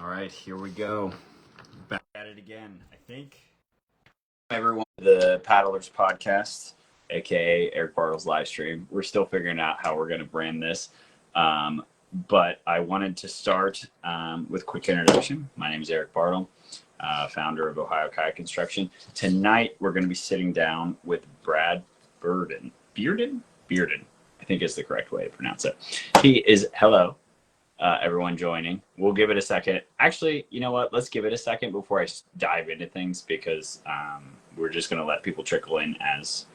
All right, here we go. Back at it again. I think everyone, the Paddlers podcast, aka Eric Bartle's live stream. We're still figuring out how we're going to brand this, but I wanted to start with a quick introduction. My name is Eric Bartle, founder of Ohio Kayak Construction. Tonight we're going to be sitting down with Brad Bearden. Bearden, I think is the correct way to pronounce it. He is hello. Everyone joining. We'll give it a second. Actually, you know what? Let's give it a second before I dive into things because we're just going to let people trickle in as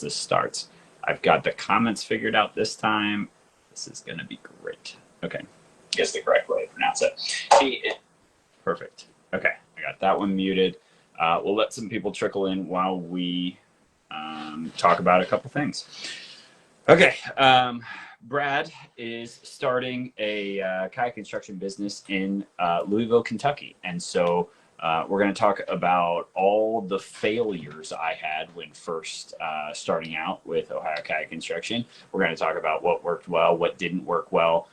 this starts. I've got the comments figured out this time. This is going to be great. Okay. Guess the correct way to pronounce it. Perfect. Okay. I got that one muted. We'll let some people trickle in while we talk about a couple things. Okay. Brad is starting a kayak construction business in Louisville, Kentucky. And so we're going to talk about all the failures I had when first starting out with Ohio Kayak Construction. We're going to talk about what worked well, what didn't work well,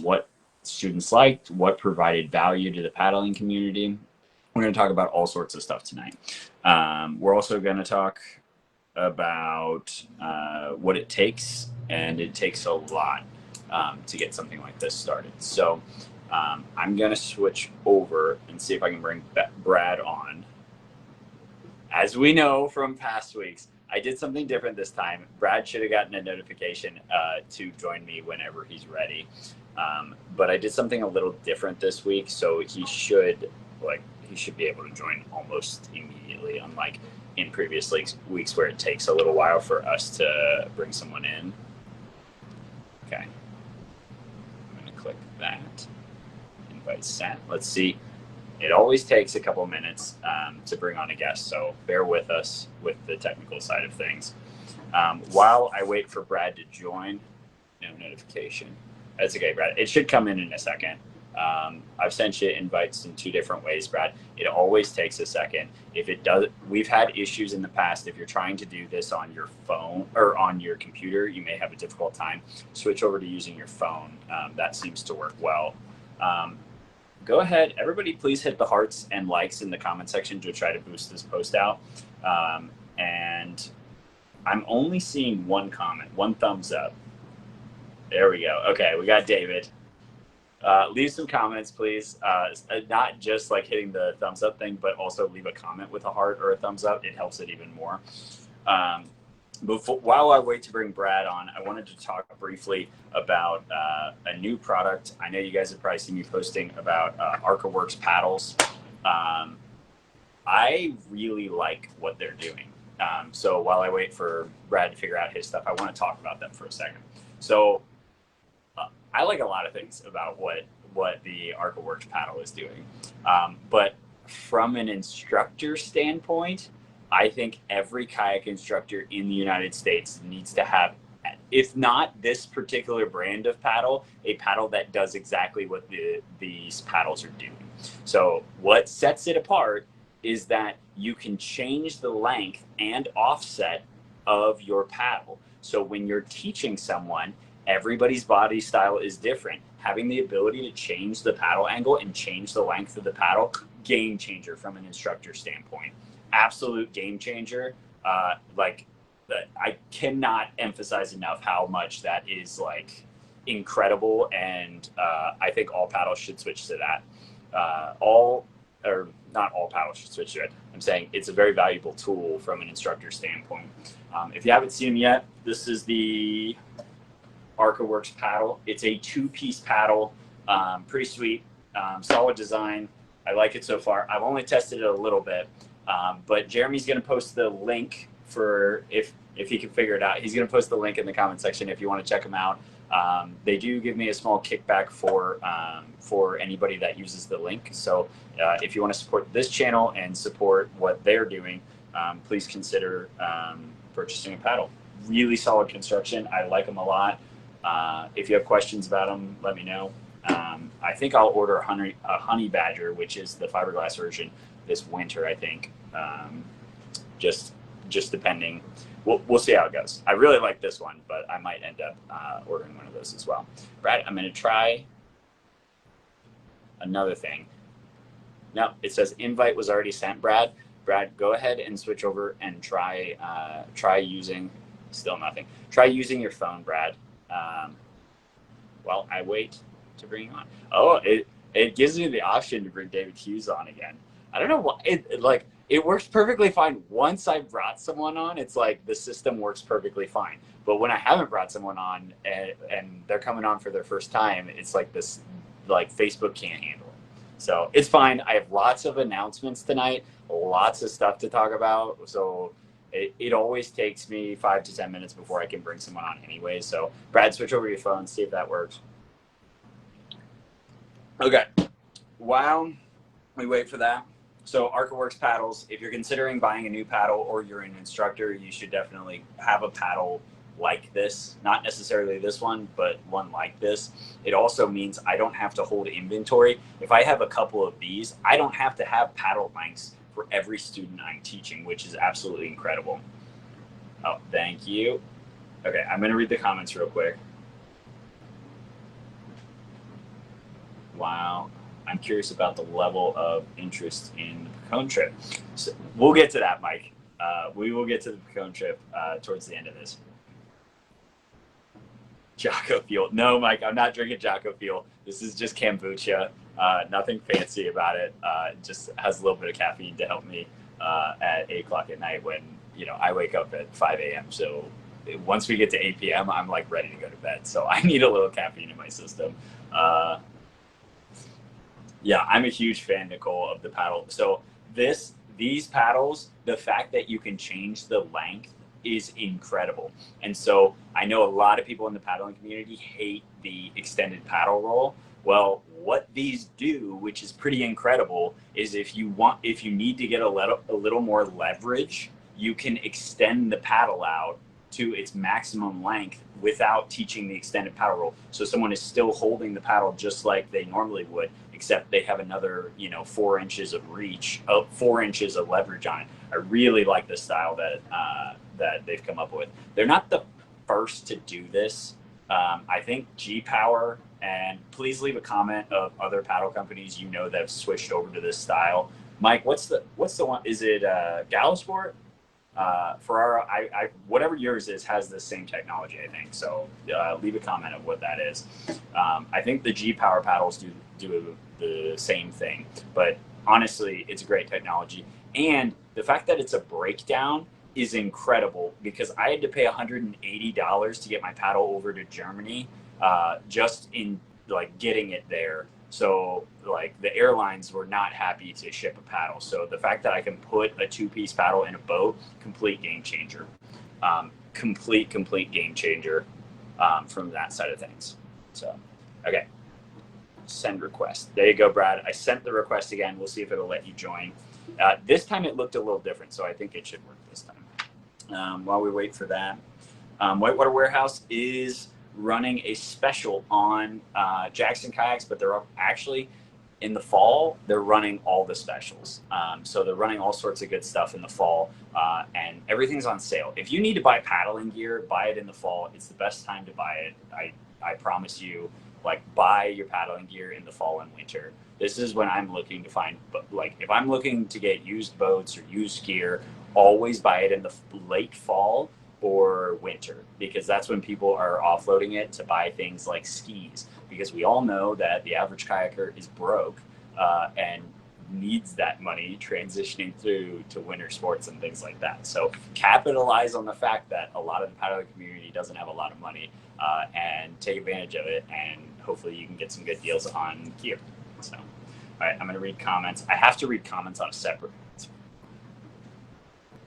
what students liked, what provided value to the paddling community. We're going to talk about all sorts of stuff tonight. We're also going to talk about what it takes, and it takes a lot to get something like this started. So I'm going to switch over and see if I can bring Brad on. As we know from past weeks, I did something different this time. Brad should have gotten a notification to join me whenever he's ready. But I did something a little different this week, so he should be able to join almost immediately, unlike in previous weeks where it takes a little while for us to bring someone in. Okay. I'm going to click that. Invite sent. Let's see. It always takes a couple minutes to bring on a guest, so bear with us with the technical side of things. While I wait for Brad to join, no notification. That's okay, Brad. It should come in a second. I've sent you invites in two different ways, Brad. It always takes a second. If it does, we've had issues in the past. If you're trying to do this on your phone or on your computer, you may have a difficult time. Switch over to using your phone. That seems to work well. Go ahead. Everybody, please hit the hearts and likes in the comment section to try to boost this post out. And I'm only seeing one comment, one thumbs up. There we go. Okay, we got David. Leave some comments, please. Not just like hitting the thumbs up thing, but also leave a comment with a heart or a thumbs up. It helps it even more. While I wait to bring Brad on, I wanted to talk briefly about a new product. I know you guys have probably seen me posting about ArcaWorks paddles. I really like what they're doing. So while I wait for Brad to figure out his stuff, I want to talk about them for a second. So I like a lot of things about what the ArcaWorks paddle is doing. But from an instructor standpoint, I think every kayak instructor in the United States needs to have, if not this particular brand of paddle, a paddle that does exactly what these paddles are doing. So what sets it apart is that you can change the length and offset of your paddle. So when you're teaching someone, everybody's body style is different. Having the ability to change the paddle angle and change the length of the paddle, game changer from an instructor standpoint. Absolute game changer. I cannot emphasize enough how much that is incredible, and I think all paddles should switch to that. Not all paddles should switch to it. I'm saying it's a very valuable tool from an instructor standpoint. If you haven't seen them yet, this is the ArcaWorks paddle. It's a two-piece paddle, pretty sweet, solid design. I like it so far. I've only tested it a little bit, but Jeremy's going to post the link for if he can figure it out. He's going to post the link in the comment section if you want to check them out. They do give me a small kickback for anybody that uses the link. So if you want to support this channel and support what they're doing, please consider purchasing a paddle. Really solid construction. I like them a lot. If you have questions about them, let me know. I think I'll order a honey badger, which is the fiberglass version, this winter, I think. Just depending. We'll see how it goes. I really like this one, but I might end up ordering one of those as well. Brad, I'm going to try another thing. No, it says invite was already sent, Brad. Brad, go ahead and switch over and try using, still nothing. Try using your phone, Brad. While I wait to bring you on. Oh, it gives me the option to bring David Hughes on again. I don't know why. It works perfectly fine. Once I brought someone on, it's like the system works perfectly fine. But when I haven't brought someone on and they're coming on for their first time, it's like this, like Facebook can't handle it. So it's fine. I have lots of announcements tonight, lots of stuff to talk about. So it always takes me 5 to 10 minutes before I can bring someone on anyway. So Brad, switch over your phone, see if that works. Okay. Wow. We wait for that. So ArcaWorks paddles, if you're considering buying a new paddle or you're an instructor, you should definitely have a paddle like this. Not necessarily this one, but one like this. It also means I don't have to hold inventory. If I have a couple of these, I don't have to have paddle lengths for every student I'm teaching, which is absolutely incredible. Oh, thank you. Okay, I'm going to read the comments real quick. Wow. I'm curious about the level of interest in the Pecone trip. So we'll get to that, Mike. We will get to the Pecone trip towards the end of this. Jocko Fuel. No, Mike, I'm not drinking Jocko Fuel. This is just kombucha. Nothing fancy about it. It just has a little bit of caffeine to help me at 8 o'clock at night when, I wake up at 5 a.m. So once we get to 8 p.m., I'm like ready to go to bed. So I need a little caffeine in my system. Yeah, I'm a huge fan, Nicole, of the paddle. So these paddles, the fact that you can change the length is incredible. And so I know a lot of people in the paddling community hate the extended paddle roll. Well, what these do, which is pretty incredible, is if you need to get a little more leverage, you can extend the paddle out to its maximum length without teaching the extended paddle roll. So someone is still holding the paddle just like they normally would, except they have another, 4 inches of reach, 4 inches of leverage on it. I really like the style that they've come up with. They're not the first to do this. I think G-Power, and please leave a comment of other paddle companies that have switched over to this style. Mike, what's the one? Is it Galasport? Ferrara, whatever yours is, has the same technology, I think. So leave a comment of what that is. I think the G-Power paddles do the same thing, but honestly, it's a great technology. And the fact that it's a breakdown is incredible, because I had to pay $180 to get my paddle over to Germany, just in getting it there. So the airlines were not happy to ship a paddle. So the fact that I can put a 2-piece paddle in a boat, complete game changer. Complete game changer from that side of things. So, okay. Send request. There you go, Brad. I sent the request again. We'll see if it'll let you join. This time it looked a little different, so I think it should work this time. While we wait for that, Whitewater Warehouse is running a special on Jackson kayaks, but they're actually in the fall. They're running all the specials, so they're running all sorts of good stuff in the fall, and everything's on sale. If you need to buy paddling gear, buy it in the fall. It's the best time to buy it. I promise you. Buy your paddling gear in the fall and winter. This is when I'm looking to find, if I'm looking to get used boats or used gear, always buy it in the late fall or winter, because that's when people are offloading it to buy things like skis, because we all know that the average kayaker is broke and needs that money transitioning through to winter sports and things like that. So capitalize on the fact that a lot of the paddling community doesn't have a lot of money, and take advantage of it, and hopefully you can get some good deals on gear. So, all right, I'm going to read comments. I have to read comments on a separate.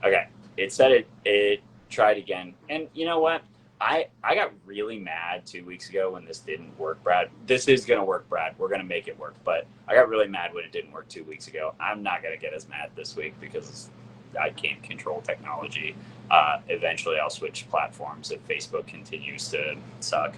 Okay, it said it tried again, and you know what? I got really mad 2 weeks ago when this didn't work, Brad. This is going to work, Brad. We're going to make it work. But I got really mad when it didn't work 2 weeks ago. I'm not going to get as mad this week because I can't control technology. Eventually, I'll switch platforms if Facebook continues to suck.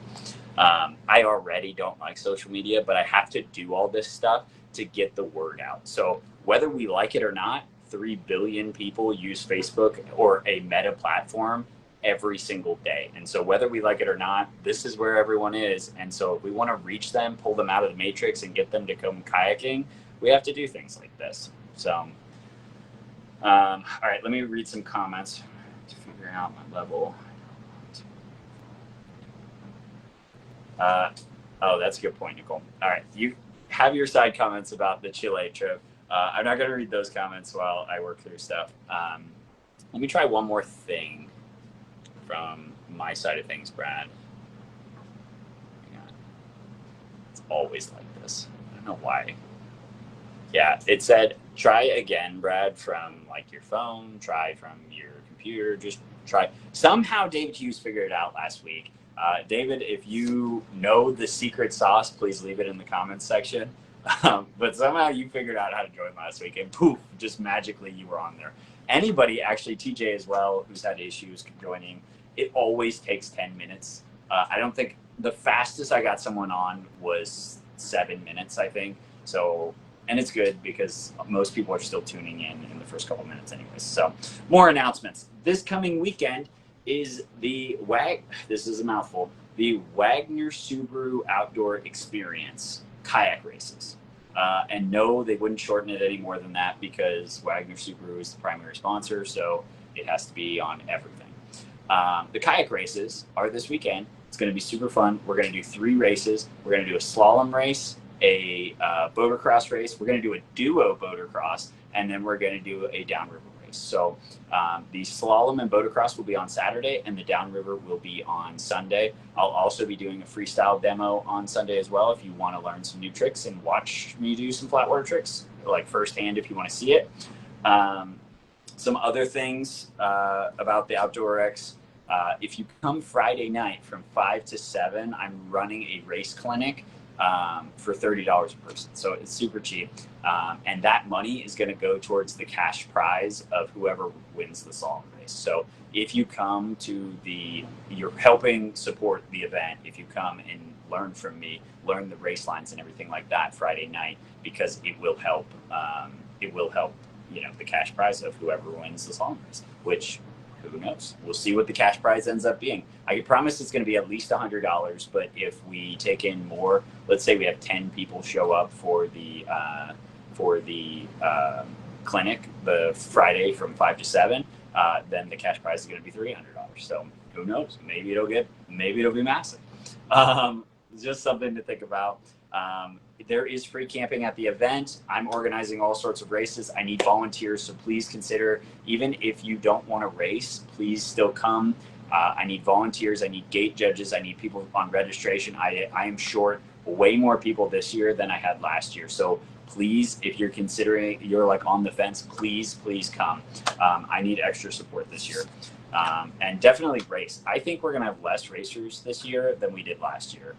I already don't like social media, but I have to do all this stuff to get the word out. So whether we like it or not, 3 billion people use Facebook or a meta platform every single day. And so whether we like it or not, this is where everyone is. And so if we want to reach them, pull them out of the matrix and get them to come kayaking, we have to do things like this. So, all right, let me read some comments to figure out my level. Oh, that's a good point, Nicole. All right, you have your side comments about the Chile trip. I'm not going to read those comments while I work through stuff. Let me try one more thing from my side of things, Brad. It's always like this. I don't know why. Yeah, it said try again, Brad, from like your phone, try from your computer, just try. Somehow David Hughes figured it out last week. David, if you know the secret sauce, please leave it in the comments section. But somehow you figured out how to join last week, and poof, just magically you were on there. Anybody, actually, TJ as well, who's had issues joining, it always takes 10 minutes. I don't think the fastest I got someone on was 7 minutes, I think. So, and it's good because most people are still tuning in the first couple minutes anyways. So more announcements. This coming weekend is this is a mouthful, the Wagner Subaru Outdoor Experience kayak races. And no, they wouldn't shorten it any more than that because Wagner Subaru is the primary sponsor, so it has to be on everything. The kayak races are this weekend. It's going to be super fun. We're going to do 3 races. We're going to do a slalom race, a boatercross race. We're going to do a duo boatercross, and then we're going to do a downriver race. So the slalom and boatercross will be on Saturday, and the downriver will be on Sunday. I'll also be doing a freestyle demo on Sunday as well if you want to learn some new tricks and watch me do some flat water tricks, like firsthand if you want to see it. Some other things about the Outdoor X. If you come Friday night from 5 to 7, I'm running a race clinic for $30 a person. So it's super cheap. And that money is going to go towards the cash prize of whoever wins the slalom race. So if you come to you're helping support the event. If you come and learn from me, learn the race lines and everything like that Friday night, because it will help, the cash prize of whoever wins the slalom race, which who knows? We'll see what the cash prize ends up being. I can promise it's going to be at least $100, but if we take in more, let's say we have 10 people show up for the clinic the Friday from 5 to 7, then the cash prize is going to be $300. So who knows? Maybe it'll be massive. Just something to think about. There is free camping at the event. I'm organizing all sorts of races. I need volunteers, so please consider, even if you don't want to race, please still come. I need volunteers. I need gate judges. I need people on registration. I am short way more people this year than I had last year. So please, if you're considering, you're like on the fence, please come. I need extra support this year. And definitely race. I think we're going to have less racers this year than we did last year.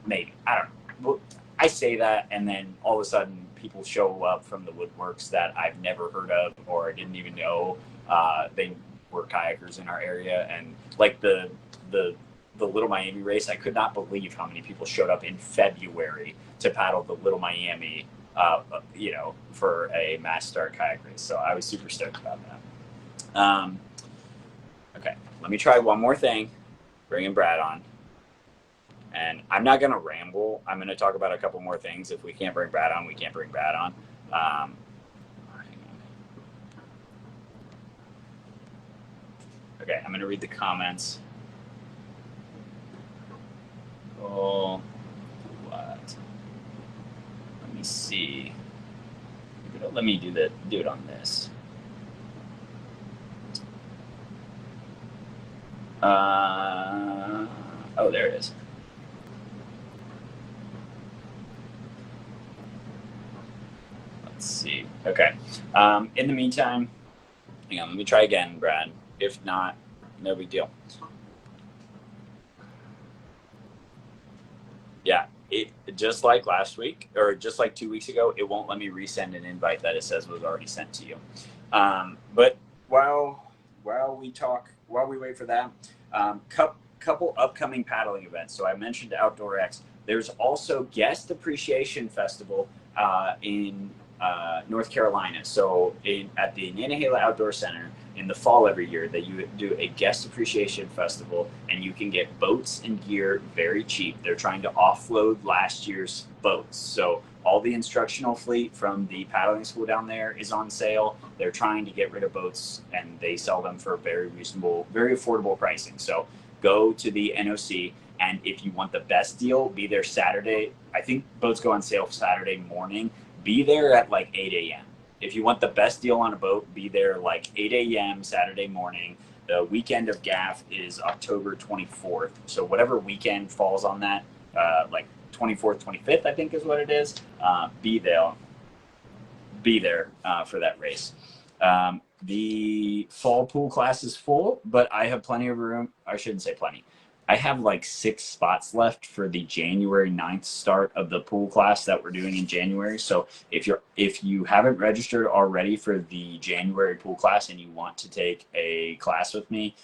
Maybe. I don't know. Well, I say that, and then all of a sudden people show up from the woodworks that I've never heard of or didn't even know they were kayakers in our area. And like the Little Miami race, I could not believe how many people showed up in February to paddle the Little Miami, for a mass start kayak race. So I was super stoked about that. Okay, let me try one more thing, bringing Brad on. And I'm not going to ramble. I'm going to talk about a couple more things. If we can't bring Brad on, we can't bring Brad on. Okay, I'm going to read the comments. Oh, what? Let me see. Let me do it on this. Oh, there it is. Let's see. Okay. In the meantime, hang on, let me try again, Brad. If not, no big deal. Yeah, it just like last week, or just like 2 weeks ago, it won't let me resend an invite that it says was already sent to you. But while we wait for that, couple upcoming paddling events. So I mentioned Outdoor X. There's also Guest Appreciation Festival in North Carolina. So at the Nantahala Outdoor Center in the fall every year, that you do a guest appreciation festival, and you can get boats and gear very cheap. They're trying to offload last year's boats. So all the instructional fleet from the paddling school down there is on sale. They're trying to get rid of boats, and they sell them for very reasonable, very affordable pricing. So go to the NOC. And if you want the best deal, be there Saturday. I think boats go on sale Saturday morning. Be there at like 8 a.m. If you want the best deal on a boat, be there like 8 a.m. Saturday morning. The weekend of GAF is October 24th. So whatever weekend falls on that, like 24th, 25th, I think is what it is. Be there for that race. The fall pool class is full, but I have plenty of room. I shouldn't say plenty. I have like 6 spots left for the January 9th start of the pool class that we're doing in January. So if you haven't registered already for the January pool class and you want to take a class with me,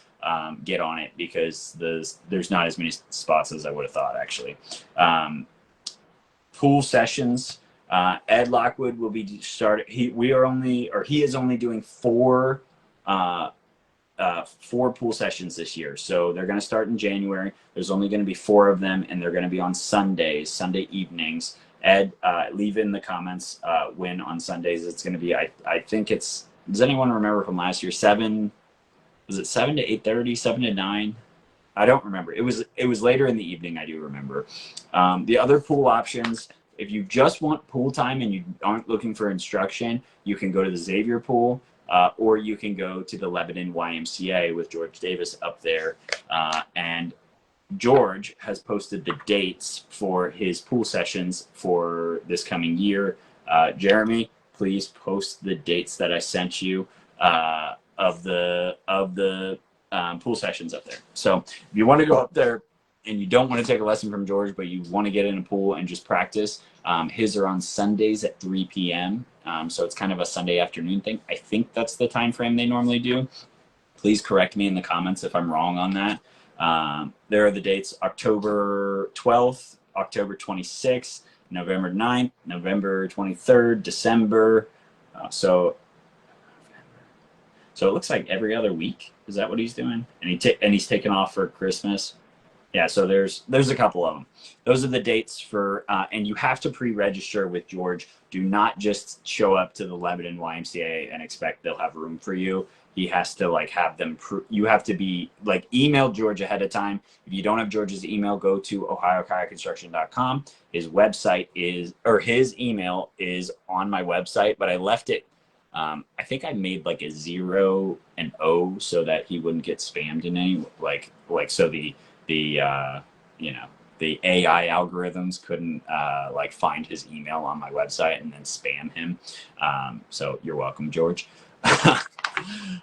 get on it, because there's not as many spots as I would have thought, actually. Pool sessions. Ed Lockwood will be starting. He is only doing 4 pool sessions this year. So they're going to start in January. There's only going to be 4 of them, and they're going to be on Sundays, Sunday evenings. Ed, leave in the comments when on Sundays it's going to be. I think it's, does anyone remember from last year? 7 to 8:30, 7 to 9? I don't remember. It was later in the evening, I do remember. The other pool options, if you just want pool time and you aren't looking for instruction, you can go to the Xavier pool. Or you can go to the Lebanon YMCA with George Davis up there. And George has posted the dates for his pool sessions for this coming year. Jeremy, please post the dates that I sent you of the pool sessions up there. So if you want to go up there and you don't want to take a lesson from George, but you want to get in a pool and just practice, his are on Sundays at 3 p.m. So it's kind of a Sunday afternoon thing. I think that's the time frame they normally do. Please correct me in the comments if I'm wrong on that. There are the dates: October 12th, October 26th, November 9th, November 23rd, December. So it looks like every other week. Is that what he's doing? And he's taking off for Christmas. Yeah, so there's a couple of them. Those are the dates for, and you have to pre-register with George. Do not just show up to the Lebanon YMCA and expect they'll have room for you. He has to have them, you have to be email George ahead of time. If you don't have George's email, go to ohiokayakconstruction.com. His website his email is on my website, but I left it. I think I made a 0 and O so that he wouldn't get spammed in any, so the AI algorithms couldn't find his email on my website and then spam him. So you're welcome, George.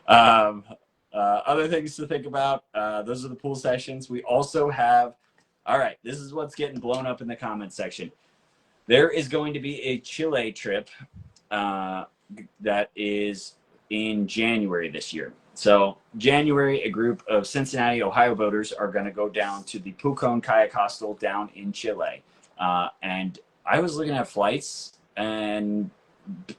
Other things to think about. Those are the pool sessions. We also have, all right, this is what's getting blown up in the comments section. There is going to be a Chile trip that is in January this year. So January, a group of Cincinnati, Ohio boaters are going to go down to the Pucón Kayak Hostel down in Chile. And I was looking at flights, and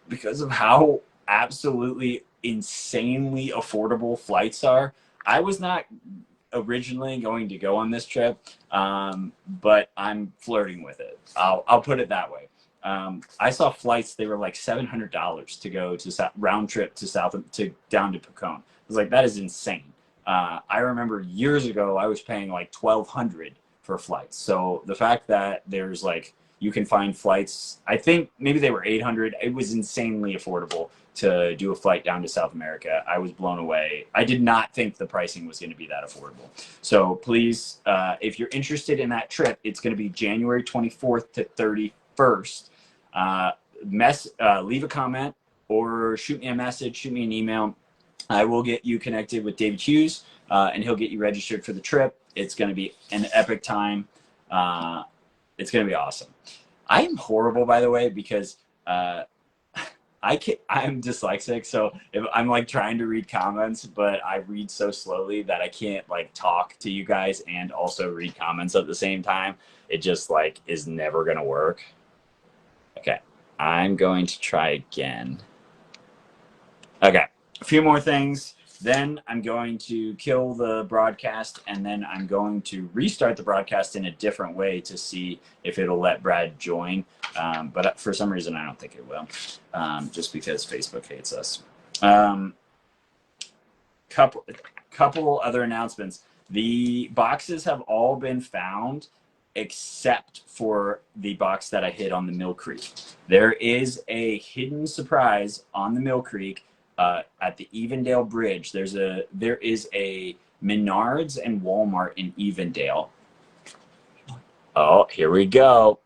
because of how absolutely insanely affordable flights are, I was not originally going to go on this trip, but I'm flirting with it. I'll put it that way. I saw flights, they were like $700 to go to round trip to down to Pucón. I was like, that is insane. I remember years ago, I was paying like $1,200 for flights. So the fact that there's you can find flights, I think maybe they were $800. It was insanely affordable to do a flight down to South America. I was blown away. I did not think the pricing was going to be that affordable. So please, if you're interested in that trip, it's going to be January 24th to 31st. Leave a comment or shoot me a message, shoot me an email. I will get you connected with David Hughes, and he'll get you registered for the trip. It's going to be an epic time. It's going to be awesome. I am horrible, by the way, because I'm dyslexic. So if I'm trying to read comments, but I read so slowly that I can't talk to you guys and also read comments at the same time. It just is never going to work. Okay. I'm going to try again. Okay, a few more things. Then I'm going to kill the broadcast, and then I'm going to restart the broadcast in a different way to see if it'll let Brad join. But for some reason, I don't think it will, just because Facebook hates us. Couple other announcements. The boxes have all been found except for the box that I hid on the Mill Creek. There is a hidden surprise on the Mill Creek at the Evendale Bridge. There is a Menards and Walmart in Evendale. Oh, here we go.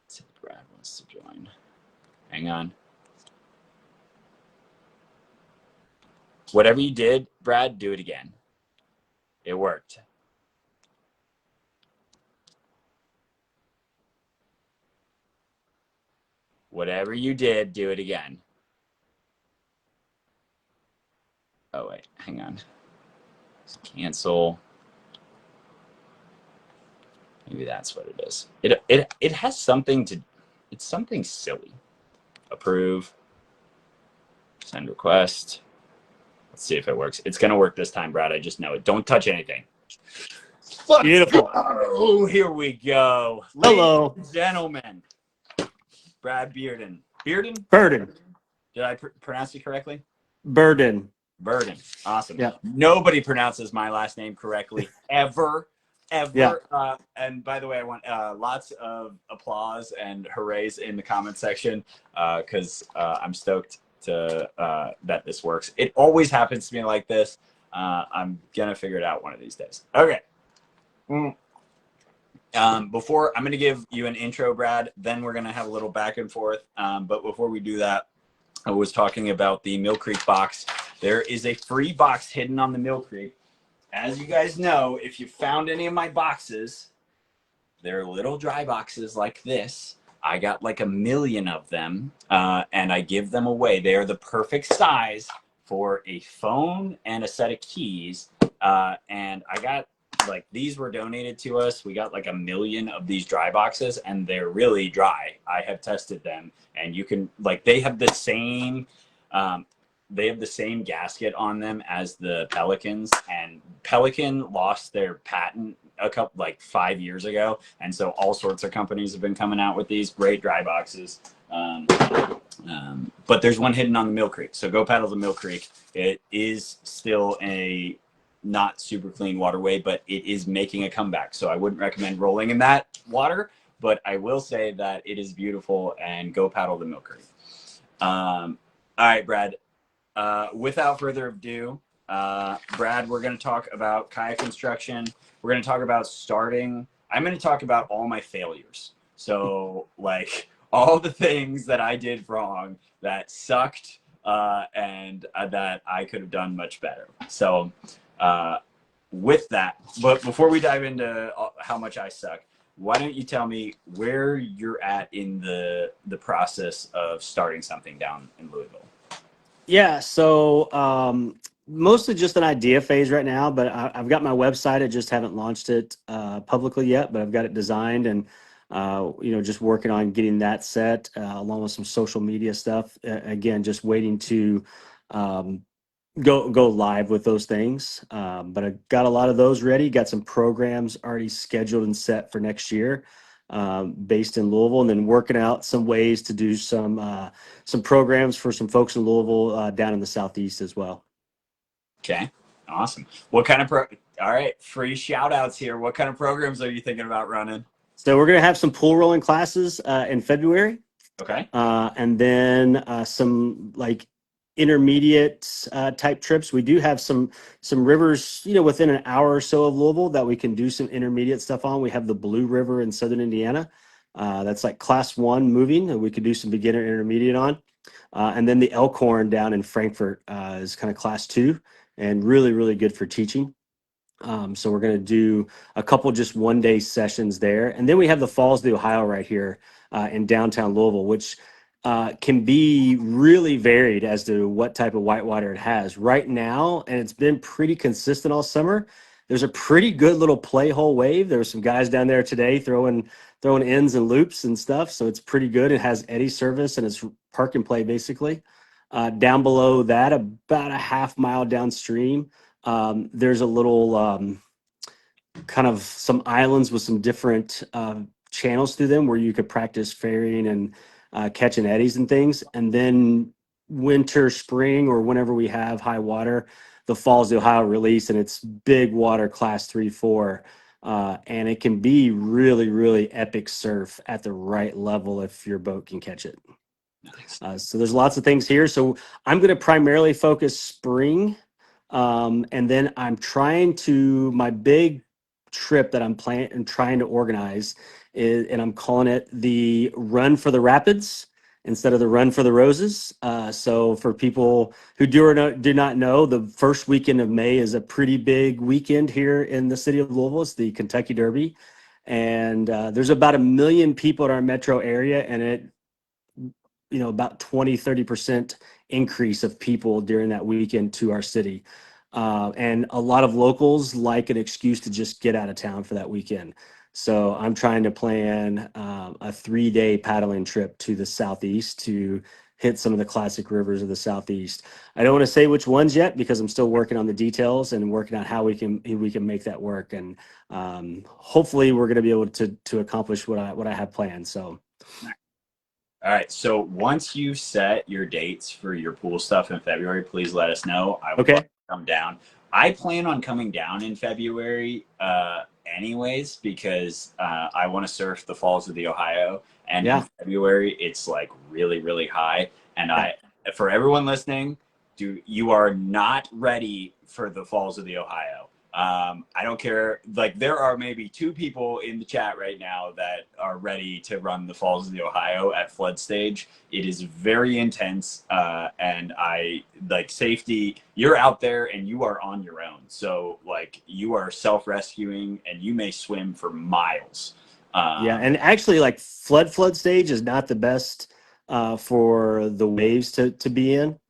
Let's see if Brad wants to join. Hang on. Whatever you did, Brad, do it again. It worked. Whatever you did, do it again. Oh, wait, hang on. Cancel. Maybe that's what it is. It has something to, it's something silly. Approve. Send request. Let's see if it works. It's going to work this time, Brad. I just know it. Don't touch anything. Beautiful. Oh, here we go. Hello. Ladies and gentlemen. Brad Bearden. Bearden? Burden. Did I pronounce it correctly? Burden. Burden. Awesome. Yeah. Nobody pronounces my last name correctly ever. Yeah. And by the way, I want lots of applause and hoorays in the comment section because I'm stoked to that this works. It always happens to me like this. I'm gonna figure it out one of these days. Okay. Before I'm gonna give you an intro, Brad. Then we're gonna have a little back and forth. But before we do that, I was talking about the Mill Creek box. There is a free box hidden on the Mill Creek. As you guys know, if you found any of my boxes, they're little dry boxes like this. I got like 1 million of them, and I give them away. They are the perfect size for a phone and a set of keys. And I got, like, these were donated to us. We got like 1 million of these dry boxes, and they're really dry. I have tested them, and you can, like, they have the same gasket on them as the Pelicans, and Pelican lost their patent a couple, like 5 years ago, and so all sorts of companies have been coming out with these great dry boxes. But there's one hidden on the Mill Creek, so go paddle the Mill Creek. It is still a not super clean waterway, but it is making a comeback, so I wouldn't recommend rolling in that water, but I will say that it is beautiful, and go paddle the Mill Creek. All right, Brad. Without further ado, Brad, we're going to talk about kayak construction. We're going to talk about starting. I'm going to talk about all my failures. So, like, all the things that I did wrong that sucked and that I could have done much better. So, with that, but before we dive into how much I suck, why don't you tell me where you're at in the process of starting something down in Louisville? Yeah. So mostly just an idea phase right now, but I've got my website. I just haven't launched it publicly yet, but I've got it designed and just working on getting that set along with some social media stuff. Again, just waiting to go live with those things. But I got a lot of those ready. Got some programs already scheduled and set for next year, based in Louisville, and then working out some ways to do some programs for some folks in Louisville down in the Southeast as well. Okay, awesome. What kind of all right, free shout outs here. What kind of programs are you thinking about running? So we're going to have some pool rolling classes in February. Okay. And then some like intermediate type trips. We do have some rivers, within an hour or so of Louisville that we can do some intermediate stuff on. We have the Blue River in southern Indiana. That's like class 1 moving, and we could do some beginner intermediate on. And then the Elkhorn down in Frankfurt is kind of class 2 and really, really good for teaching. So we're going to do a couple just 1-day sessions there. And then we have the Falls of the Ohio right here in downtown Louisville, which can be really varied as to what type of whitewater it has. Right now, and it's been pretty consistent all summer, there's a pretty good little play hole wave. There were some guys down there today throwing ends and loops and stuff, so it's pretty good. It has eddy service and it's park and play basically. Down below that, about a half mile downstream, there's a little kind of some islands with some different channels through them where you could practice ferrying and catching eddies and things. And then winter, spring, or whenever we have high water, the Falls of the Ohio release, and it's big water, class 3, 4. And it can be really, really epic surf at the right level if your boat can catch it. Nice. So there's lots of things here. So I'm going to primarily focus spring. And then I'm trying to, my big trip that I'm planning and trying to organize is, and I'm calling it the Run for the Rapids instead of the Run for the Roses. So for people who do not know, the first weekend of May is a pretty big weekend here in the city of Louisville. It's the Kentucky Derby. And there's about 1 million people in our metro area, and it, about 20-30% increase of people during that weekend to our city. And a lot of locals like an excuse to just get out of town for that weekend. So I'm trying to plan a 3-day paddling trip to the southeast to hit some of the classic rivers of the southeast. I don't want to say which ones yet because I'm still working on the details and working on how we can make that work. And hopefully we're going to be able to accomplish what I have planned. So. All right. So once you set your dates for your pool stuff in February, please let us know. I would love to come down. I plan on coming down in February anyways, because I want to surf the Falls of the Ohio. And in February, it's like really, really high. And for everyone listening, you are not ready for the Falls of the Ohio. I don't care. Like, there are maybe 2 people in the chat right now that are ready to run the Falls of the Ohio at flood stage. It is very intense. And I like safety. You're out there and you are on your own. So like you are self-rescuing and you may swim for miles. And actually like flood stage is not the best for the waves to be in.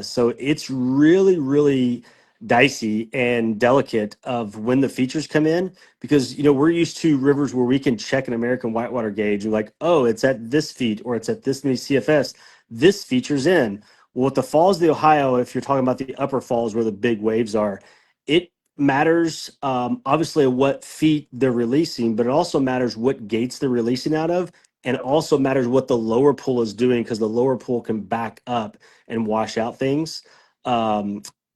So it's really, really dicey and delicate of when the features come in, because we're used to rivers where we can check an American whitewater gauge and like, oh, it's at this feet or it's at this many CFS, this feature's in. Well, with the Falls of the Ohio, if you're talking about the upper falls where the big waves are, it matters obviously what feet they're releasing, but it also matters what gates they're releasing out of, and it also matters what the lower pool is doing, because the lower pool can back up and wash out things.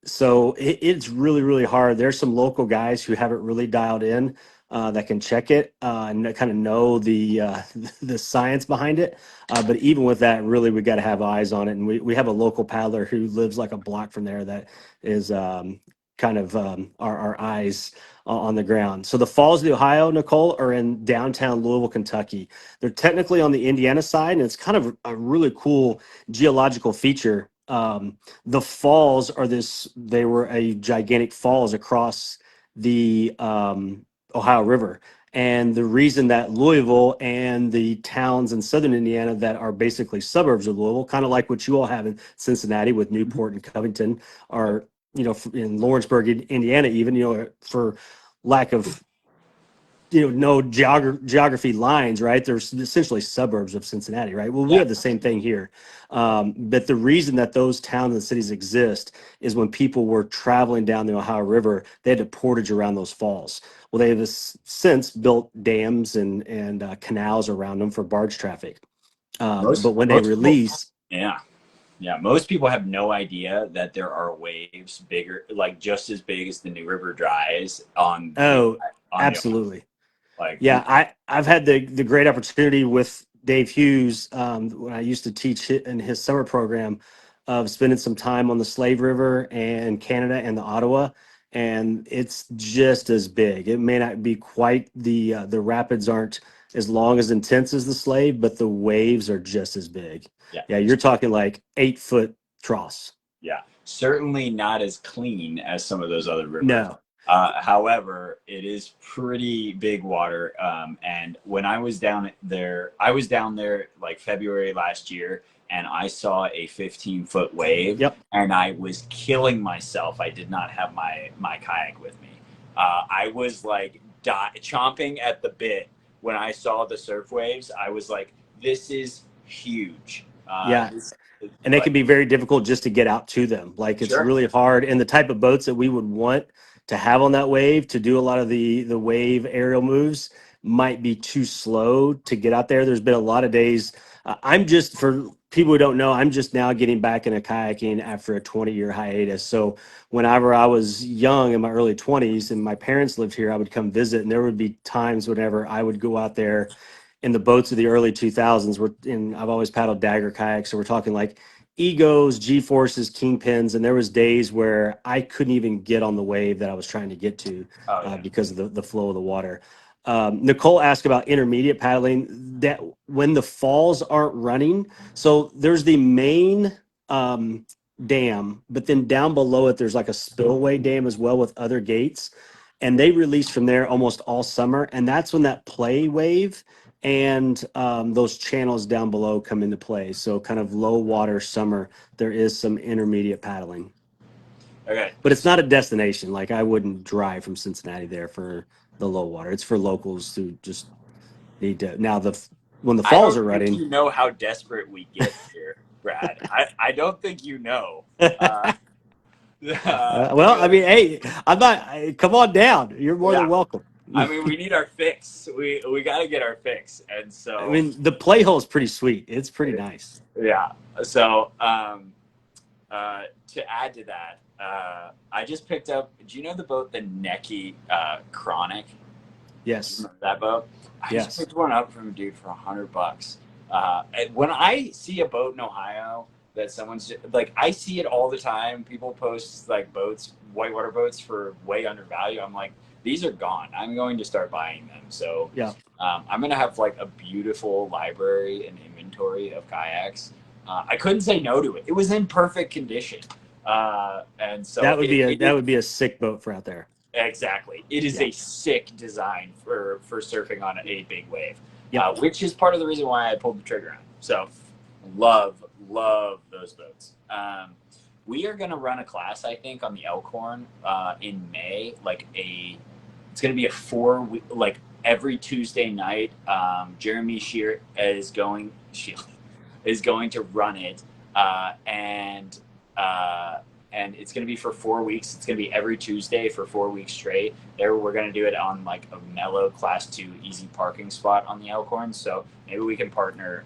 So it's really, really hard. There's some local guys who have it really dialed in that can check it and kind of know the the science behind it. But even with that, really, we got to have eyes on it. And we have a local paddler who lives like a block from there that is kind of our eyes on the ground. So the Falls of the Ohio, Nicole, are in downtown Louisville, Kentucky. They're technically on the Indiana side, and it's kind of a really cool geological feature. The falls are they were a gigantic falls across the Ohio River. And the reason that Louisville and the towns in southern Indiana that are basically suburbs of Louisville, kind of like what you all have in Cincinnati with Newport and Covington, are, in Lawrenceburg, Indiana, even, for lack of, no geography lines, right? There's essentially suburbs of Cincinnati, right? Well, we have the same thing here. But the reason that those towns and cities exist is when people were traveling down the Ohio River, they had to portage around those falls. Well, they have since built dams and canals around them for barge traffic. But when they release... Yeah, most people have no idea that there are waves bigger, like just as big as the New River Dries on. Absolutely. Like, I've had the great opportunity with Dave Hughes when I used to teach in his summer program of spending some time on the Slave River and Canada and the Ottawa, and it's just as big. It may not be quite the rapids aren't as long as intense as the Slave, but the waves are just as big. Yeah, you're talking like 8-foot troughs. Yeah, certainly not as clean as some of those other rivers. No. However, it is pretty big water. And when I was down there like February last year, and I saw a 15-foot wave. Yep. And I was killing myself. I did not have my kayak with me. I was like chomping at the bit when I saw the surf waves. I was like, this is huge. Yeah. This And they like can be very difficult just to get out to them. Like it's sure. really hard. And the type of boats that we would want to have on that wave to do a lot of the wave aerial moves might be too slow to get out there. There's been a lot of days. I'm just, for people who don't know, I'm just now getting back into kayaking after a 20-year hiatus. So whenever I was young in my early 20s and my parents lived here, I would come visit, and there would be times whenever I would go out there in the boats of the early 2000s. I've always paddled Dagger kayaks, so we're talking like Egos, G Forces, Kingpins, and there was days where I couldn't even get on the wave that I was trying to get to Oh yeah. because of the flow of the water. Nicole asked about intermediate paddling. That when the falls aren't running, so there's the main dam, but then down below it there's like a spillway dam as well with other gates, and they release from there almost all summer, and that's when that play wave and those channels down below come into play. So kind of low water summer, there is some intermediate paddling, Okay. but it's not a destination. Like I wouldn't drive from Cincinnati there for the low water. It's for locals who just need to. Now when the I falls don't are think running, you know how desperate we get here, Brad. I don't think you know. Uh, well, I because mean, hey, I'm not. Come on down. You're more than yeah, welcome. I mean, we need our fix. We got to get our fix, and I so mean, the play hole is pretty sweet. It's pretty nice. yeah. So to add to that, I just picked up. Do you know the boat, the Necky Chronic? Do you Yes. remember that boat? I just Yes. picked one up from a dude for $100. And when I see a boat in Ohio that someone's like, I see it all the time. People post like boats, whitewater boats for way under value. I'm like, these are gone. I'm going to start buying them. So Yeah. I'm going to have like a beautiful library and inventory of kayaks. I couldn't say no to it. It was in perfect condition. And so That would be a sick boat for out there. exactly. It is Yeah. a sick design for surfing on a big wave, Yep. which is part of the reason why I pulled the trigger on it. So, love those boats. We are going to run a class, I think, on the Elkhorn in May. It's going to be a 4 week, like every Tuesday night. Jeremy Shear is going to run it, and and it's going to be for 4 weeks. It's going to be every Tuesday for 4 weeks straight. There, we're going to do it on like a mellow class 2 easy parking spot on the Elkhorn. So maybe we can partner.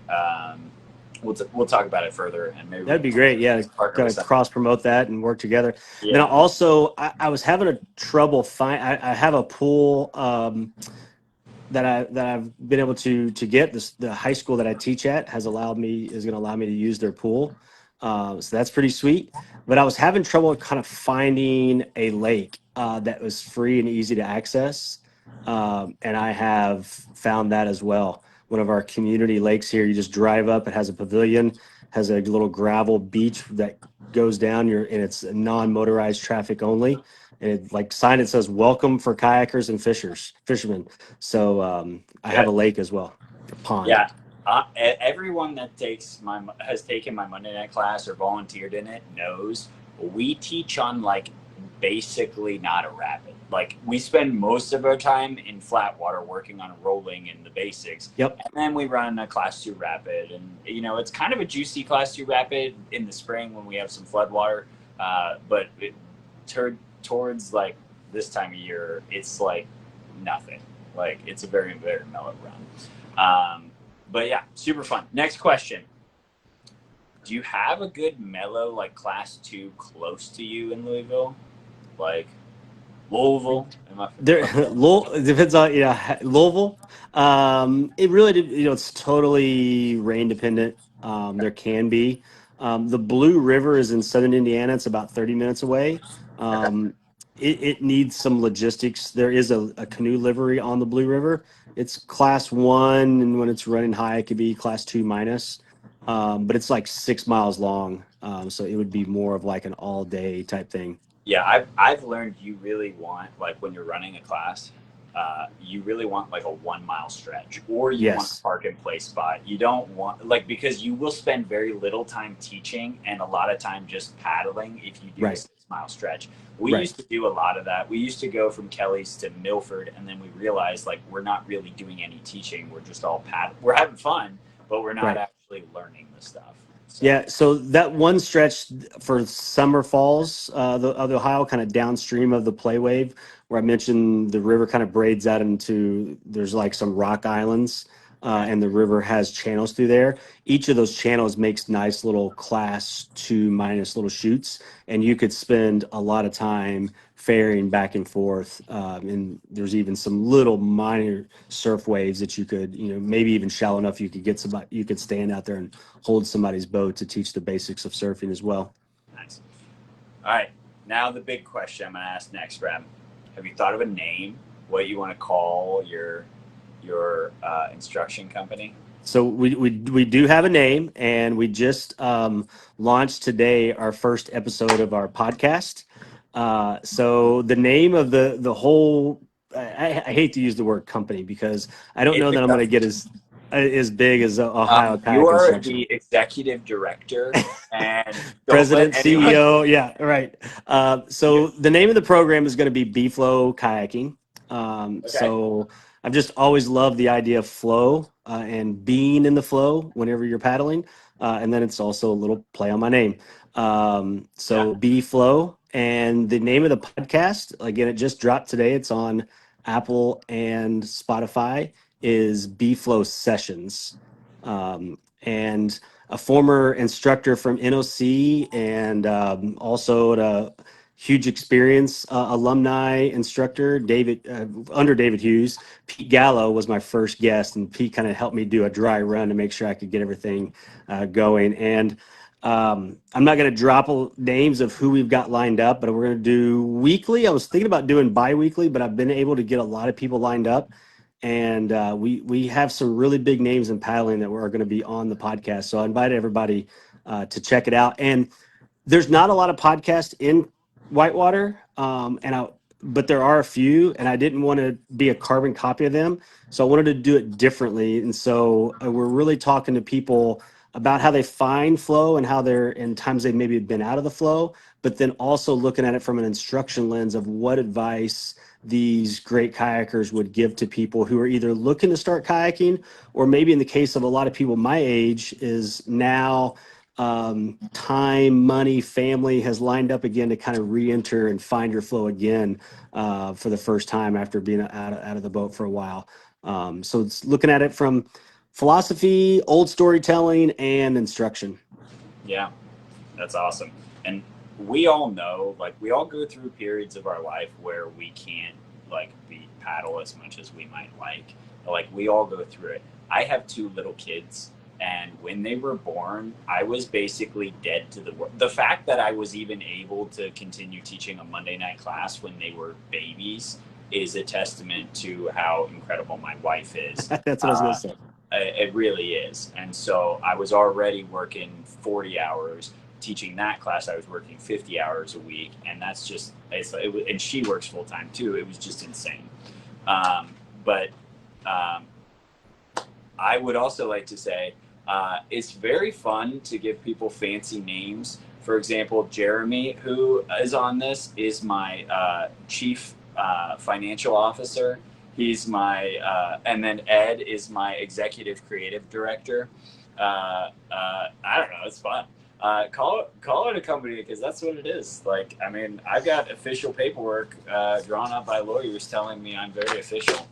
We'll talk about it further, and maybe we That'd can be great. Yeah, partner kind with of some. cross promote that and work together. Then Yeah. I was having a trouble I have a pool that I've been able to get. The high school that I teach at is going to allow me to use their pool. So that's pretty sweet. But I was having trouble kind of finding a lake that was free and easy to access. And I have found that as well. One of our community lakes here, you just drive up, it has a pavilion, has a little gravel beach that goes down, and it's non-motorized traffic only. And it like sign it says welcome for kayakers and fishermen. So I have Good. a lake as well, a pond. Yeah. Everyone that has taken my Monday night class or volunteered in it knows we teach on like basically not a rapid. Like we spend most of our time in flat water working on rolling and the basics, Yep. and then we run a class 2 rapid, and it's kind of a juicy class 2 rapid in the spring when we have some flood water, but towards like this time of year, it's like nothing. Like it's a very very mellow run. But yeah, super fun. Next question. Do you have a good mellow like class 2 close to you in Louisville? Like Louisville? There, it depends on Louisville. It really it's totally rain dependent. There can be the Blue River is in southern Indiana. It's about 30 minutes away. Okay. It needs some logistics. There is a canoe livery on the Blue River. It's class 1, and when it's running high, it could be class 2 minus. But it's like 6 miles long, so it would be more of like an all day type thing. Yeah, I've learned you really want like when you're running a class, you really want like a 1 mile stretch, or you want a Yes, park and play spot. You don't want because you will spend very little time teaching and a lot of time just paddling if you do right. 6 mile stretch. We Right. used to do a lot of that. We used to go from Kelly's to Milford, and then we realized like we're not really doing any teaching. We're just all we're having fun, but we're not Right. actually learning the stuff. So Yeah, so that one stretch for Summer Falls of the Ohio, kind of downstream of the Play Wave, where I mentioned the river kind of braids out into, there's like some rock islands, okay, and the river has channels through there. Each of those channels makes nice little class 2 minus little chutes, and you could spend a lot of time ferrying back and forth. And there's even some little minor surf waves that you could, maybe even shallow enough you could get somebody, you could stand out there and hold somebody's boat to teach the basics of surfing as well. nice. All right, now the big question I'm going to ask next, Rem. Have you thought of a name? What you want to call your instruction company? So we do have a name, and we just launched today our first episode of our podcast. So the name of the whole, I hate to use the word company because I don't It's know a that I'm going to get as big as Ohio You Kayak are Instruction. the executive director, and don't let President, anyone. CEO, yeah, right. So the name of the program is going to be B-Flow Kayaking. Okay. So I've just always loved the idea of flow and being in the flow whenever you're paddling. And then it's also a little play on my name. Yeah. So B-Flow. And the name of the podcast, again, it just dropped today. It's on Apple and Spotify, is B-Flow Sessions. And a former instructor from NOC, and also a huge experience alumni instructor, David, under David Hughes. Pete Gallo was my first guest, and Pete kind of helped me do a dry run to make sure I could get everything going. And I'm not going to drop names of who we've got lined up, but we're going to do weekly. I was thinking about doing bi-weekly, but I've been able to get a lot of people lined up, and we have some really big names in paddling that are going to be on the podcast. So I invite everybody to check it out. And there's not a lot of podcasts in Whitewater, but there are a few, and I didn't want to be a carbon copy of them, so I wanted to do it differently. And so we're really talking to people about how they find flow and how they're in times they maybe have been out of the flow, but then also looking at it from an instruction lens of what advice these great kayakers would give to people who are either looking to start kayaking, or maybe in the case of a lot of people my age is now time, money, family has lined up again to kind of re-enter and find your flow again for the first time after being out of the boat for a while. So it's looking at it from philosophy, old storytelling, and instruction. Yeah, that's awesome. And we all know, like, we all go through periods of our life where we can't like be paddle as much as we might like. Like, we all go through it. I have 2 little kids, and when they were born, I was basically dead to the world. The fact that I was even able to continue teaching a Monday night class when they were babies is a testament to how incredible my wife is. That's what I was going Uh, to say. it really is. And so I was already working 40 hours teaching that class. I was working 50 hours a week, and that's just and she works full time too. It was just insane. But I would also like to say it's very fun to give people fancy names. For example, Jeremy, who is on this, is my chief financial officer. He's my, and then Ed is my executive creative director. I don't know, it's fun. Call it a company because that's what it is. Like, I mean, I've got official paperwork drawn up by lawyers telling me I'm very official.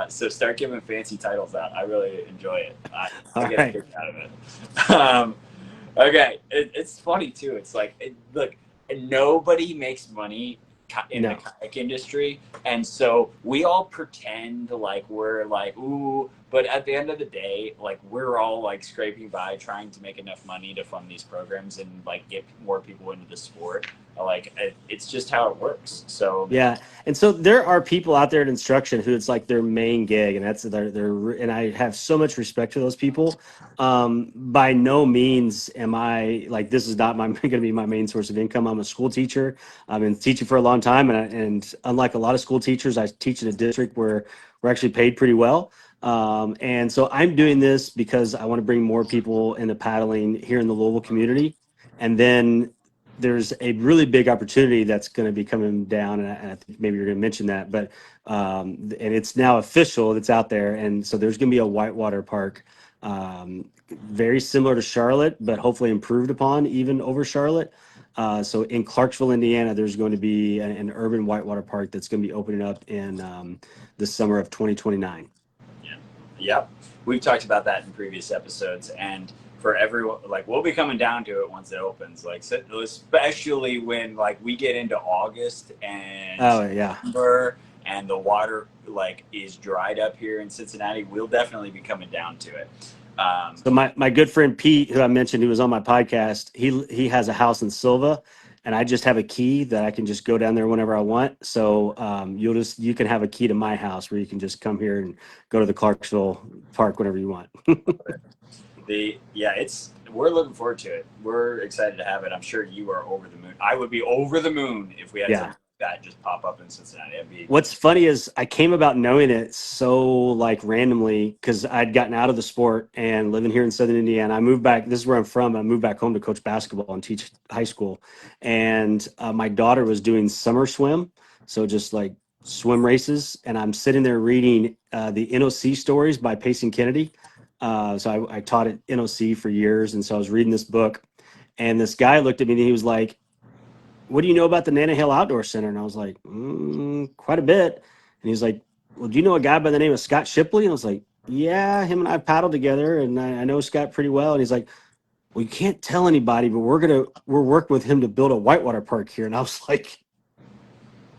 So start giving fancy titles out. I really enjoy it. I All get a right. kick out of it. Okay, it's funny too. It's like, look, nobody makes money in the No. kayak industry, and so we all pretend like we're like ooh, but at the end of the day, like, we're all like scraping by trying to make enough money to fund these programs and like get more people into the sport. Like, it's just how it works. So Yeah, and so there are people out there in instruction who it's like their main gig, and that's their and I have so much respect for those people. By no means am I like this is not my going to be my main source of income. I'm a school teacher. I've been teaching for a long time, and unlike a lot of school teachers, I teach in a district where we're actually paid pretty well. And so I'm doing this because I want to bring more people into paddling here in the Louisville community, and then there's a really big opportunity that's going to be coming down, and I think maybe you're going to mention that, but and it's now official, it's out there, and so there's going to be a whitewater park, very similar to Charlotte, but hopefully improved upon even over Charlotte. So in Clarksville, Indiana, there's going to be an urban whitewater park that's going to be opening up in the summer of 2029. Yeah. Yep. We've talked about that in previous episodes, and for everyone, like we'll be coming down to it once it opens. Like especially when like we get into August and Oh yeah. September, and the water like is dried up here in Cincinnati, we'll definitely be coming down to it. So my good friend Pete, who I mentioned, who was on my podcast, he has a house in Silva, and I just have a key that I can just go down there whenever I want. So you can have a key to my house where you can just come here and go to the Clarksville Park whenever you want. We're looking forward to it. We're excited to have it. I'm sure you are over the moon. I would be over the moon if we had Yeah. something like that just pop up in Cincinnati. What's funny is I came about knowing it so like randomly because I'd gotten out of the sport and living here in Southern Indiana. I moved back. This is where I'm from. I moved back home to coach basketball and teach high school. And my daughter was doing summer swim, so just like swim races. And I'm sitting there reading the NOC stories by Payson Kennedy. So I taught at NOC for years, and so I was reading this book. And this guy looked at me and he was like, "What do you know about the Nana Hill Outdoor Center?" And I was like, quite a bit. And he's like, "Well, do you know a guy by the name of Scott Shipley?" And I was like, "Yeah, him and I paddled together, and I know Scott pretty well." And he's like, "Well, you can't tell anybody, but we're working with him to build a whitewater park here." And I was like,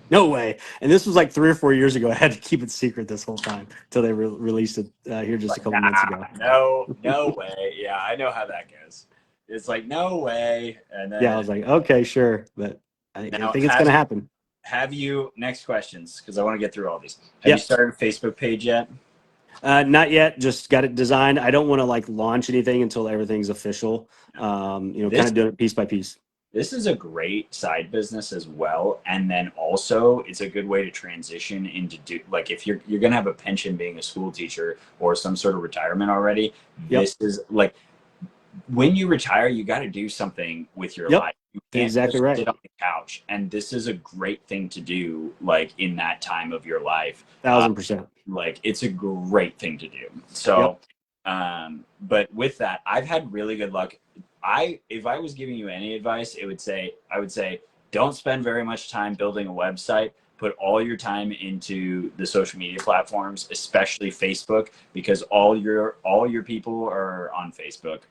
"No way!" And this was like 3 or 4 years ago. I had to keep it secret this whole time until they released it here just Like, a couple months ago. no way. Yeah, I know how that goes. It's like no way, and Yeah, I then was like, "Okay, sure," but I now think it's going to happen. have you next questions because I want to get through all these. Have you Yeah. started a Facebook page yet? Not yet. Just got it designed. I don't want to like launch anything until everything's official. Kind This of doing it piece by piece. this is a great side business as well, and then also it's a good way to transition into like if you're gonna have a pension being a school teacher or some sort of retirement already. Yep. This is like when you retire, you got to do something with your Yep. life. You can't Exactly just right. sit on the couch. And this is a great thing to do, like in that time of your life. 1000%. Like it's a great thing to do. So, Yep. but with that, I've had really good luck. If I was giving you any advice, I would say, don't spend very much time building a website. Put all your time into the social media platforms, especially Facebook, because all your people are on Facebook.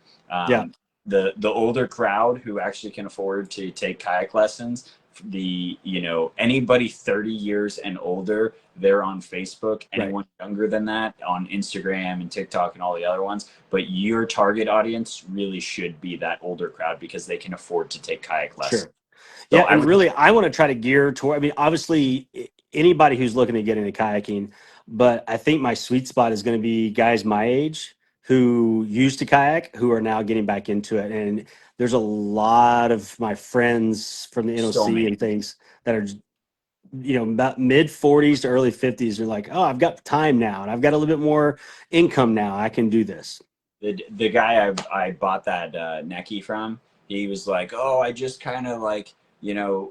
Yeah. The older crowd who actually can afford to take kayak lessons, anybody 30 years and older, they're on Facebook. Right. Anyone younger than that on Instagram and TikTok and all the other ones. But your target audience really should be that older crowd because they can afford to take kayak lessons. Sure. So Yeah, and really, I want to try to gear toward. I mean, obviously, anybody who's looking to get into kayaking, but I think my sweet spot is going to be guys my age who used to kayak, who are now getting back into it. And there's a lot of my friends from the so NOC many. and things that are, about mid 40s to early 50s. They're like, "Oh, I've got time now, and I've got a little bit more income now. I can do this." The guy I bought that Necky from, he was like, "Oh, I just kind of like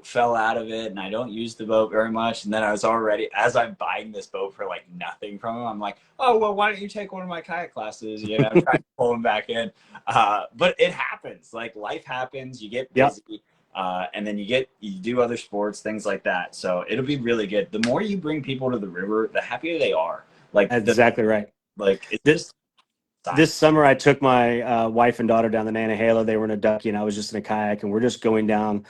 fell out of it, and I don't use the boat very much." And then I was already, as I'm buying this boat for like nothing from him, I'm like, "Oh, well, why don't you take one of my kayak classes?" I'm trying to pull him back in, but it happens. Like life happens. You get Yep. busy. And then you do other sports, things like that. So it'll be really good. The more you bring people to the river, the happier they are. Like That's exactly right. it's This, just this summer, I took my wife and daughter down the Nantahala. They were in a ducky, and I was just in a kayak, and we're just going down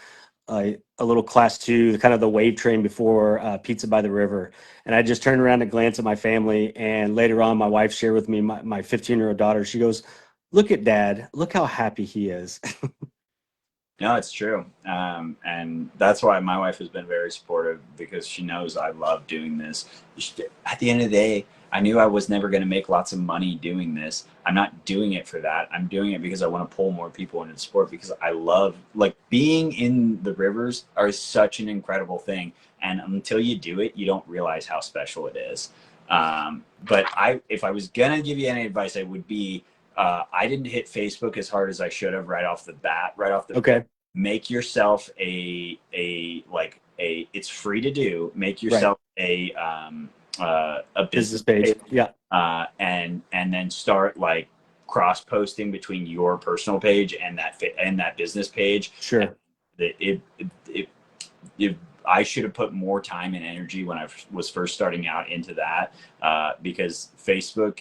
a little class two, kind of the wave train before Pizza by the River. And I just turned around to glance at my family. And later on, my wife shared with me my 15-year-old daughter. She goes, "Look at Dad. Look how happy he is." No, it's true. And that's why my wife has been very supportive because she knows I love doing this. At the end of the day, I knew I was never going to make lots of money doing this. I'm not doing it for that. I'm doing it because I want to pull more people into the sport because I love, like, being in the rivers are such an incredible thing. And until you do it, you don't realize how special it is. But if I was going to give you any advice, it would be, I didn't hit Facebook as hard as I should have right off the bat, Okay. make yourself it's free to do. Make Right. yourself a Business business page. page, Yeah. and then start like cross posting between your personal page and that business page. And Sure. it I should have put more time and energy when I was first starting out into that, because Facebook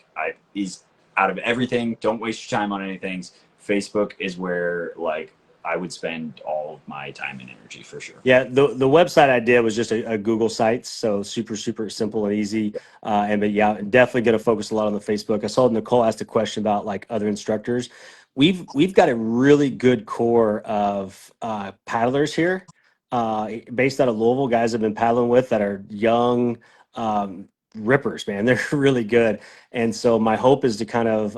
is out of everything. Don't waste your time on anything. Facebook is where like I would spend all of my time and energy for sure. Yeah, the website I did was just a Google site, so super simple and easy. And but yeah, definitely going to focus a lot on the Facebook. I saw Nicole asked a question about like other instructors. We've got a really good core of paddlers here, based out of Louisville. Guys I've been paddling with that are young rippers, man. They're really good. And so my hope is to kind of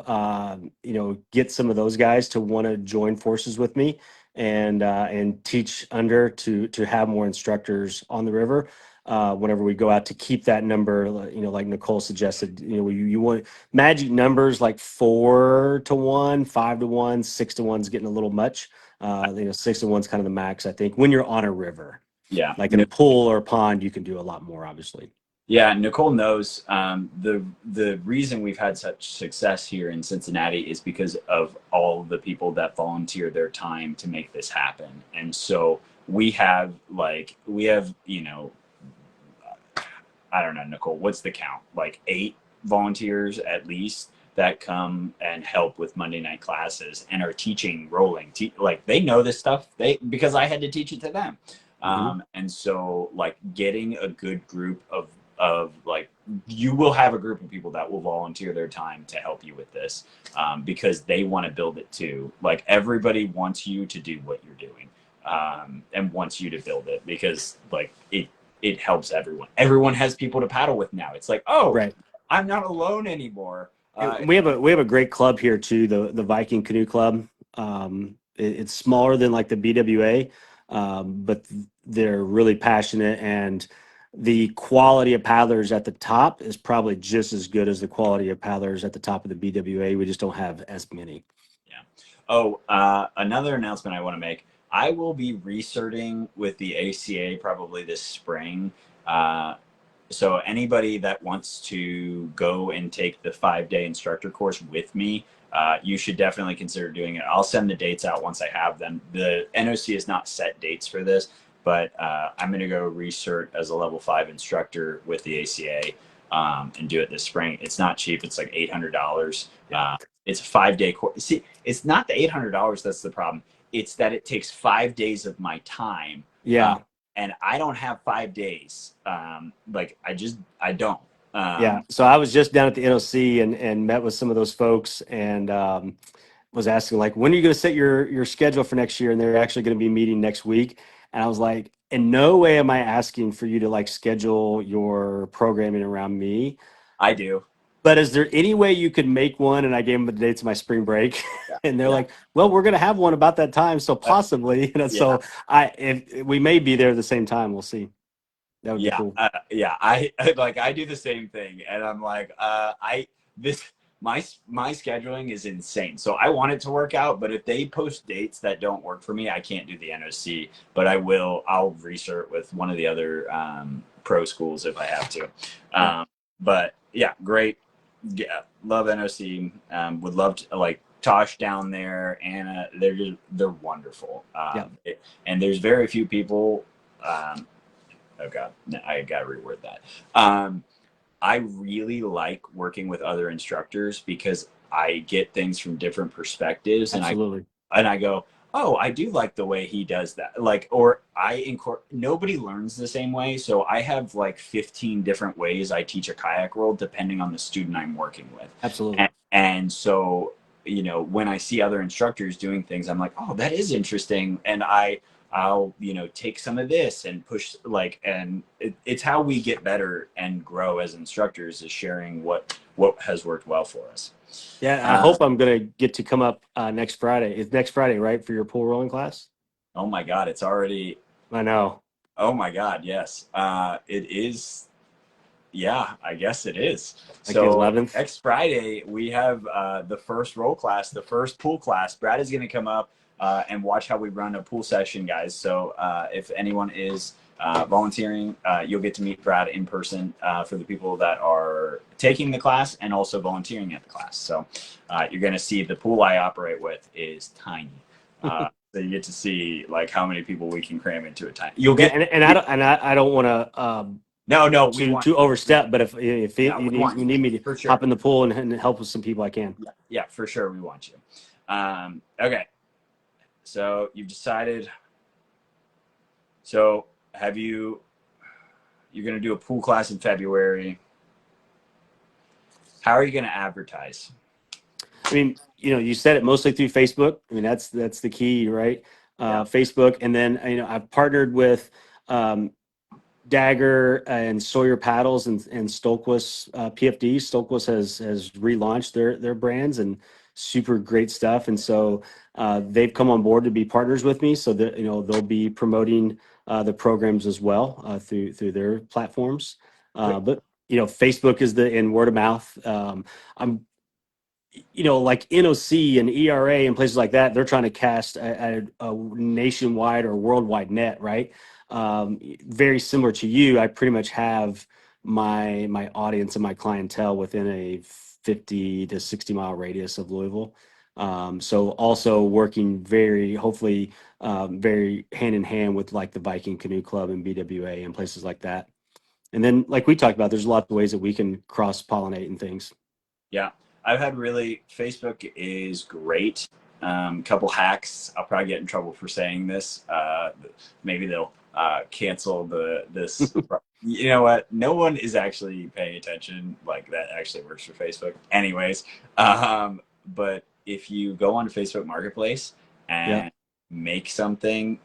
get some of those guys to want to join forces with me and teach under to have more instructors on the river whenever we go out, to keep that number, like Nicole suggested. You want magic numbers like 4-1, 5-1, 6-1's getting a little much. 6-1's kind of the max, I think, when you're on a river. Yeah. Like in a pool or a pond, you can do a lot more, obviously. Yeah, Nicole knows, the reason we've had such success here in Cincinnati is because of all the people that volunteer their time to make this happen. And so we have I don't know, Nicole, what's the count? Like 8 volunteers at least that come and help with Monday night classes and are teaching rolling. Like they know this stuff because I had to teach it to them. Hmm. And so like getting a good group of like, you will have a group of people that will volunteer their time to help you with this, because they want to build it too. Like everybody wants you to do what you're doing, and wants you to build it because like it helps everyone. Everyone has people to paddle with now. It's like, oh, Right. I'm not alone anymore. We have a great club here too, the Viking Canoe Club. It's smaller than like the BWA, but they're really passionate, and the quality of paddlers at the top is probably just as good as the quality of paddlers at the top of the BWA. We just don't have as many. Yeah. Oh, another announcement I want to make. I will be recerting with the ACA probably this spring. Uh, so anybody that wants to go and take the 5-day instructor course with me, you should definitely consider doing it. I'll send the dates out once I have them. The NOC has not set dates for this, but I'm going to go recert as a level 5 instructor with the ACA, and do it this spring. It's not cheap. It's like $800. Yeah. It's a 5-day course. See, it's not the $800 that's the problem. It's that it takes 5 days of my time. Yeah. And I don't have 5 days. I don't. Yeah. So I was just down at the NOC and met with some of those folks, and was asking like, when are you going to set your schedule for next year? And they're actually going to be meeting next week. And I was like, in no way am I asking for you to like schedule your programming around me. I do. But is there any way you could make one? And I gave them the dates of my spring break, Yeah. and they're Yeah. like, "Well, we're going to have one about that time, so possibly." Yeah. So if we may be there at the same time, we'll see. That would be Yeah. cool. Yeah. I do the same thing, and I'm like, this my scheduling is insane. So I want it to work out, but if they post dates that don't work for me, I can't do the NOC. But I'll research with one of the other pro schools if I have to. Yeah. But yeah, great. Yeah, love NOC. Would love to like Tosh down there. Anna, they're wonderful. Yeah. And there's very few people. Oh God, I gotta reword that. I really like working with other instructors because I get things from different perspectives, and Absolutely. I go, oh, I do like the way he does that. Like, or nobody learns the same way. So I have like 15 different ways I teach a kayak roll depending on the student I'm working with. Absolutely. And so, when I see other instructors doing things, I'm like, oh, that is interesting. And I'll, take some of this and push and it's how we get better and grow as instructors, is sharing what has worked well for us. Yeah, I hope I'm gonna get to come up next Friday. It's next Friday, right, for your pool rolling class? Oh my God, it's already. I know. Oh my God, yes. It is. Yeah, I guess it is. Like the So 11th. next Friday we have the first roll class, the first pool class. Brad is going to come up. and watch how we run a pool session, guys. So if anyone is volunteering, you'll get to meet Brad in person for the people that are taking the class and also volunteering at the class. So you're going to see the pool I operate with is tiny. So you get to see like how many people we can cram into a time. You'll Yeah, get I don't want to no, we want to overstep, but if no, you we want you you need me to for sure. hop in the pool and help with some people, I can. Yeah, for sure, we want you. Okay, so you've decided. So have you? You're going to do a pool class in February. How are you going to advertise? I mean, you said it mostly through Facebook. I mean, that's the key, right? Yeah, Facebook, and then I've partnered with um, Dagger and Sawyer Paddles and Stolquist PFD. Stolquist has relaunched their brands and super great stuff, and so they've come on board to be partners with me. So that they'll be promoting the programs as well through their platforms. But Facebook is and word of mouth. I'm like NOC and ERA and places like that, they're trying to cast a nationwide or worldwide net, right? Very similar to you, I pretty much have my audience and my clientele within a 50 to 60 mile radius of Louisville. So also working hopefully, very hand in hand with like the Viking Canoe Club and BWA and places like that. And then, like we talked about, there's lots of ways that we can cross pollinate and things. yeah. I've had Facebook is great. Couple hacks. I'll probably get in trouble for saying this. Maybe they'll cancel this. You know what? No one is actually paying attention. Like that actually works for Facebook. Anyways, but if you go on Facebook Marketplace Yeah. and make something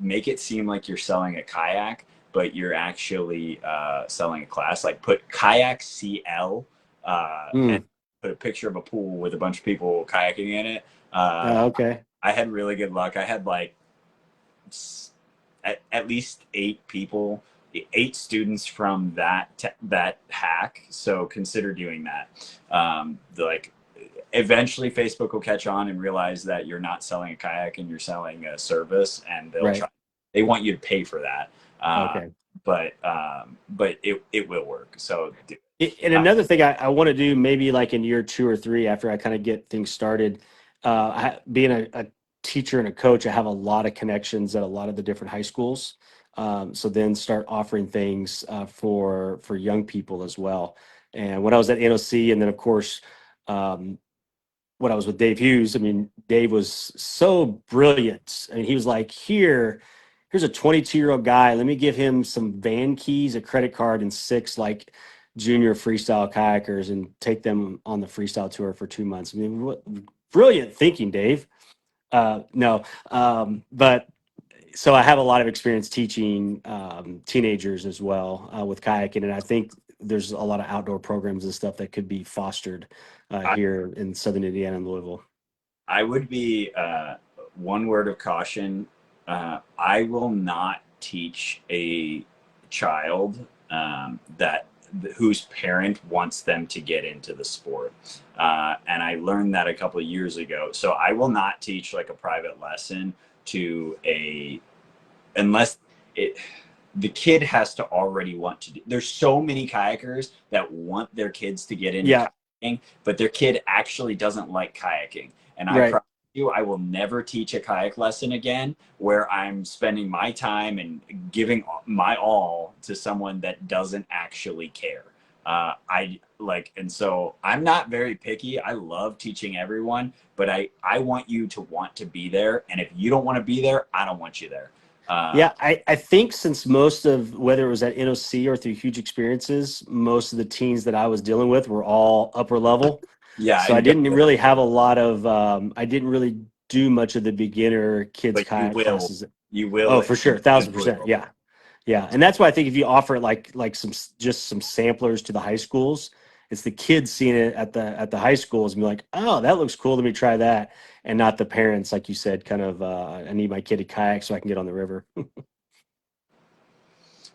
make it seem like you're selling a kayak, but you're actually selling a class. Like put kayak CL and Mm. put a picture of a pool with a bunch of people kayaking in it. Okay. I had really good luck. I had like at least 8 people, 8 students from that hack. So consider doing that. Like eventually Facebook will catch on and realize that you're not selling a kayak and you're selling a service, and Right. they want you to pay for that. Uh, Okay. but it will work. So And another thing I want to do, maybe like in year 2 or 3 after I kind of get things started, being a teacher and a coach, I have a lot of connections at a lot of the different high schools. So then start offering things for young people as well. And when I was at NOC, and then of course, um, when I was with Dave Hughes, I mean, Dave was so brilliant. I mean, he was like, here's a 22-year-old guy. Let me give him some van keys, a credit card, and 6 like junior freestyle kayakers and take them on the freestyle tour for 2 months. I mean, what brilliant thinking, Dave. No, but so I have a lot of experience teaching teenagers as well with kayaking, and I think there's a lot of outdoor programs and stuff that could be fostered I, here in Southern Indiana and Louisville. I would be one word of caution. I will not teach a child that whose parent wants them to get into the sport. And I learned that a couple of years ago. So I will not teach like a private lesson to unless it the kid has to already want to do. There's so many kayakers that want their kids to get into Yeah, kayaking, but their kid actually doesn't like kayaking. And I right. promise you, I will never teach a kayak lesson again where I'm spending my time and giving my all to someone that doesn't actually care. And so I'm not very picky. I love teaching everyone, but I want you to want to be there. And if you don't want to be there, I don't want you there. Yeah, I think since most of whether it was at NOC or through huge experiences, most of the teens that I was dealing with were all upper level. Yeah, So I and didn't really have a lot of I didn't really do much of the beginner kids but kayak classes. you will Oh, for sure, in 1,000%. Louisville. Yeah. Yeah, and that's why I think if you offer like some samplers to the high schools, it's the kids seeing it at the high schools and be like, oh, that looks cool. Let me try that, and not the parents, like you said, kind of. I need my kid to kayak so I can get on the river.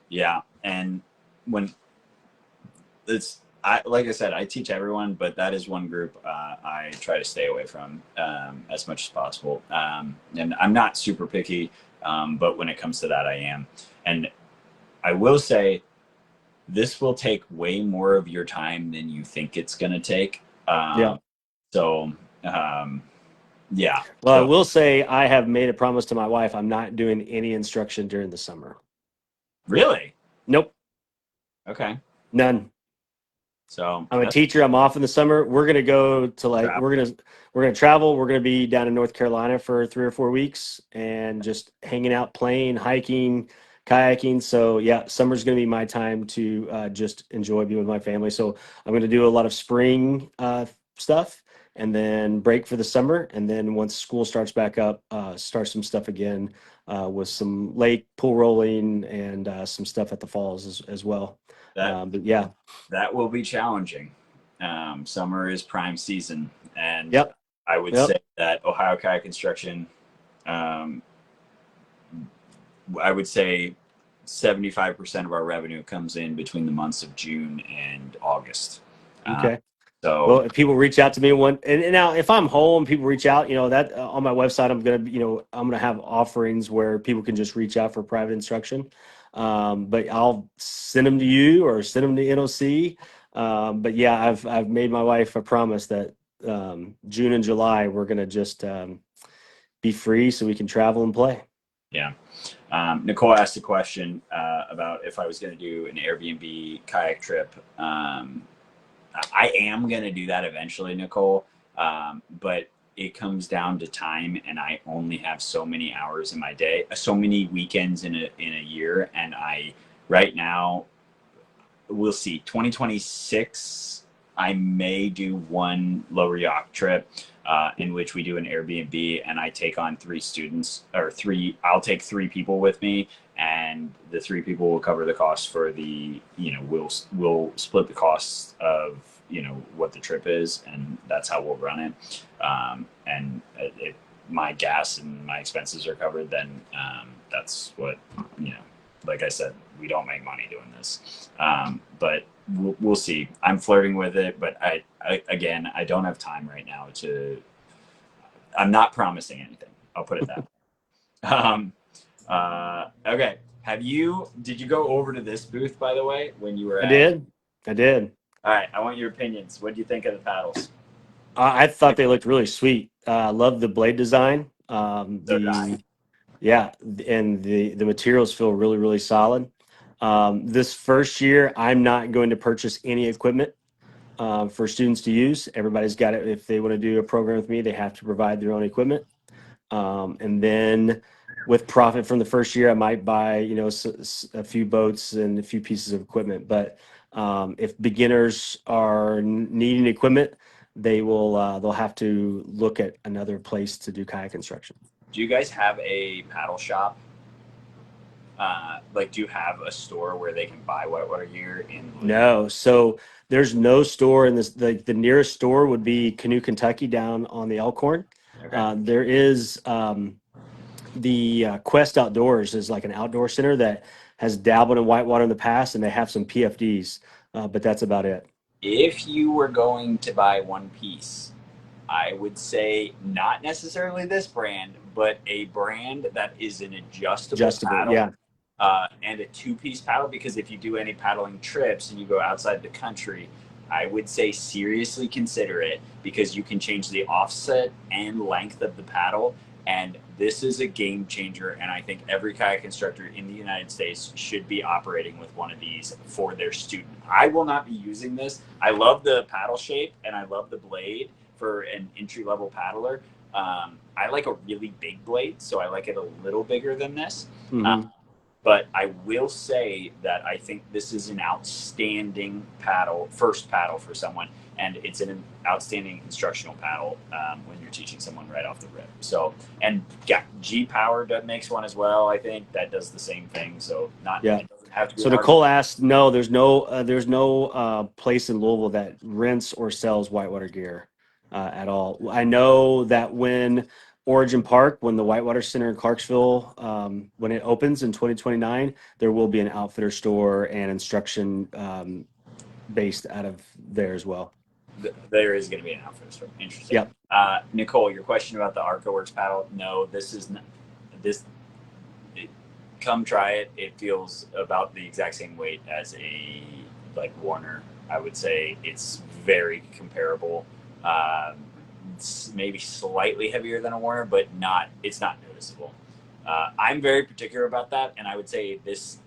Yeah, and when it's like I said, I teach everyone, but that is one group I try to stay away from as much as possible. And I'm not super picky, but when it comes to that, I am. And I will say this will take way more of your time than you think it's going to take. Yeah. So, um, yeah. Well, I So, will say I have made a promise to my wife. I'm not doing any instruction during the summer. really? Nope, Okay. none. So I'm a that's teacher. I'm off in the summer. We're gonna go to like crap. we're gonna travel. We're gonna be down in North Carolina for 3 or 4 weeks and just hanging out, playing, hiking, kayaking. So yeah, summer's gonna be my time to just enjoy being with my family. So I'm gonna do a lot of spring stuff and then break for the summer. And then once school starts back up, start some stuff again with some lake pool rolling and some stuff at the falls as well. That But yeah, that will be challenging. Summer is prime season, and yep, I would say yep. that Ohio Kayak Construction, um, I would say 75% of our revenue comes in between the months of June and August. Uh, Okay. Well, so if people reach out to me and now if I'm home, people reach out, that on my website, I'm gonna have offerings where people can just reach out for private instruction. But I'll send them to you or send them to NOC. But yeah, I've made my wife a promise that June and July we're gonna just be free so we can travel and play. yeah, Nicole asked a question about if I was going to do an Airbnb kayak trip. I am going to do that eventually, Nicole. But it comes down to time, and I only have so many hours in my day, so many weekends in a year, and I right now we'll see. 2026, I may do one lower yacht trip in which we do an Airbnb and I take on 3 students or three. I'll take 3 people with me, and the 3 people will cover the costs for the. We'll split the costs of what the trip is, and that's how we'll run it. And if my gas and my expenses are covered, then that's what you know like I said, we don't make money doing this. But we'll see. I'm flirting with it, but again, I don't have time right now to. I'm not promising anything. I'll put it that way. Okay. Did you go over to this booth, by the way, when you were I at? did. I did. All right. I want your opinions. What do you think of the paddles? I thought they looked really sweet. Love the blade design. So did I. Yeah, and the materials feel really, really solid. This first year, I'm not going to purchase any equipment for students to use. Everybody's got it. If they want to do a program with me, they have to provide their own equipment. And then with profit from the first year, I might buy, a few boats and a few pieces of equipment. But if beginners are needing equipment, they'll have to look at another place to do kayak construction. Do you guys have a paddle shop? Do you have a store where they can buy whitewater gear in Louisville? No, so there's no store in this. The nearest store would be Canoe, Kentucky, down on the Elkhorn. Okay. There is the Quest Outdoors is like an outdoor center that has dabbled in whitewater in the past, and they have some PFDs, but that's about it. If you were going to buy one piece, I would say not necessarily this brand, but a brand that is an adjustable Adjustable, paddle yeah. and a 2-piece paddle. Because if you do any paddling trips and you go outside the country, I would say seriously consider it, because you can change the offset and length of the paddle. And this is a game changer. And I think every kayak instructor in the United States should be operating with one of these for their student. I will not be using this. I love the paddle shape and I love the blade for an entry level paddler. I like a really big blade, so I like it a little bigger than this. Hmm. But I will say that I think this is an outstanding first paddle for someone, and it's an outstanding instructional paddle when you're teaching someone right off the rip. So, and yeah, G Power makes one as well. I think that does the same thing. So, Yeah. it doesn't have to be So an hard. Nicole asked, no, there's no place in Louisville that rents or sells whitewater gear at all. I know that when Origin Park, when the Whitewater Center in Clarksville, when it opens in 2029, there will be an outfitter store and instruction based out of there as well. There is going to be an outfitter store. Interesting. Yep. Nicole, your question about the ArcoWorks paddle. No, this is not, this. It, come try it. It feels about the exact same weight as a like Warner. I would say it's very comparable. Um, it's maybe slightly heavier than a Warner, but not. It's not noticeable. I'm very particular about that, and I would say this.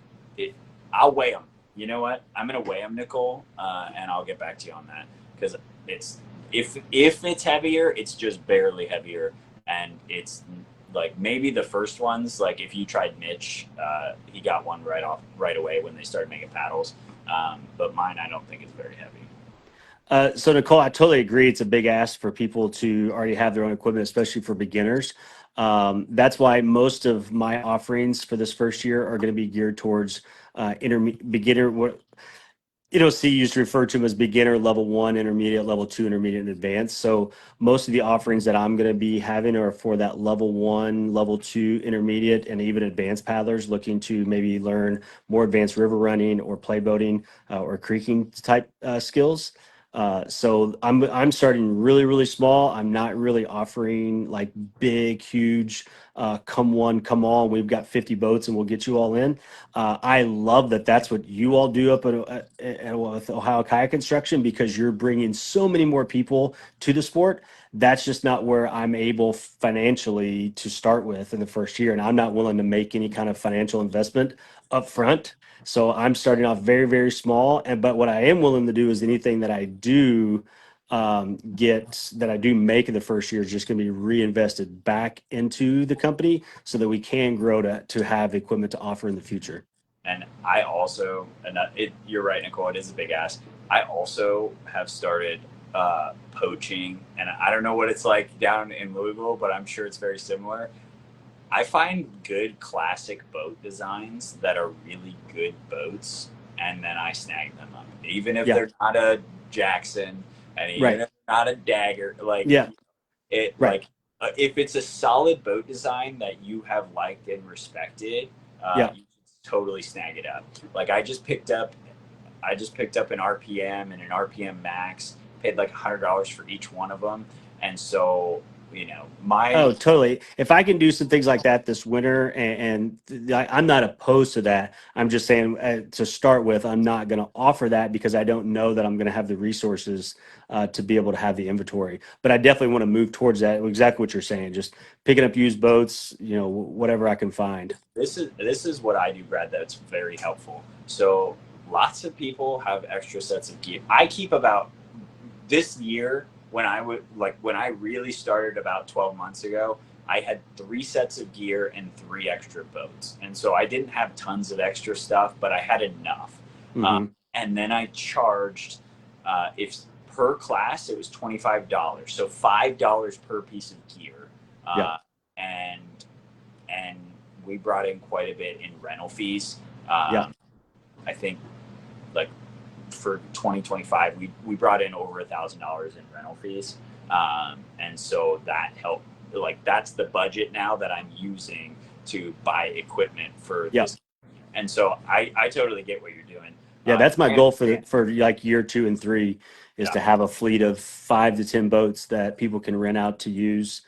I'll weigh them. You know what? I'm gonna weigh them, Nicole, and I'll get back to you on that because it's if it's heavier, it's just barely heavier, and it's like maybe the first ones. Like if you tried Mitch, he got one right away when they started making paddles. But mine, I don't think is very heavy. So Nicole, I totally agree. It's a big ask for people to already have their own equipment, especially for beginners. That's why most of my offerings for this first year are going to be geared towards beginner. What C used to refer to them as beginner, level 1, intermediate, level 2, intermediate, and advanced. So most of the offerings that I'm going to be having are for that level 1, level 2, intermediate, and even advanced paddlers looking to maybe learn more advanced river running or play boating or creeking type skills. So I'm starting really, really small. I'm not really offering like big, huge, come one, come all. We've got 50 boats and we'll get you all in. I love that that's what you all do up with Ohio Kayak Construction because you're bringing so many more people to the sport. That's just not where I'm able financially to start with in the first year. And I'm not willing to make any kind of financial investment up front. So I'm starting off very, very small. But what I am willing to do is anything that I do that I do make in the first year is just going to be reinvested back into the company so that we can grow to have equipment to offer in the future. And I also, you're right, Nicole, it is a big ask. I also have started poaching, and I don't know what it's like down in Louisville, but I'm sure it's very similar. I find good classic boat designs that are really good boats, and then I snag them up, even if Yeah. they're not a Jackson, and even Right. if they're not a Dagger. Like Yeah. it, Right. like if it's a solid boat design that you have liked and respected, Yeah. you should totally snag it up. Like I just picked up an RPM and an RPM Max. Paid like $100 for each one of them, and so Oh, my totally. If I can do some things like that this winter, I'm not opposed to that. I'm just saying to start with, I'm not going to offer that because I don't know that I'm going to have the resources to be able to have the inventory. But I definitely want to move towards that. Exactly what you're saying. Just picking up used boats, whatever I can find. this is what I do, Brad. That's very helpful. So lots of people have extra sets of gear. I keep about this year when I really started about 12 months ago. I had 3 sets of gear and 3 extra boats, and so I didn't have tons of extra stuff, but I had enough. Mm-hmm. And then I charged if per class it was $25, so $5 per piece of gear, Yeah. and and we brought in quite a bit in rental fees. Yeah. I think like for 2025, we brought in over $1,000 in rental fees, and so that helped. Like that's the budget now that I'm using to buy equipment for Yeah. this, and so I totally get what you're doing. Yeah, that's my And goal for like year 2 and 3 is yeah, to have a fleet of 5 to 10 boats that people can rent out to use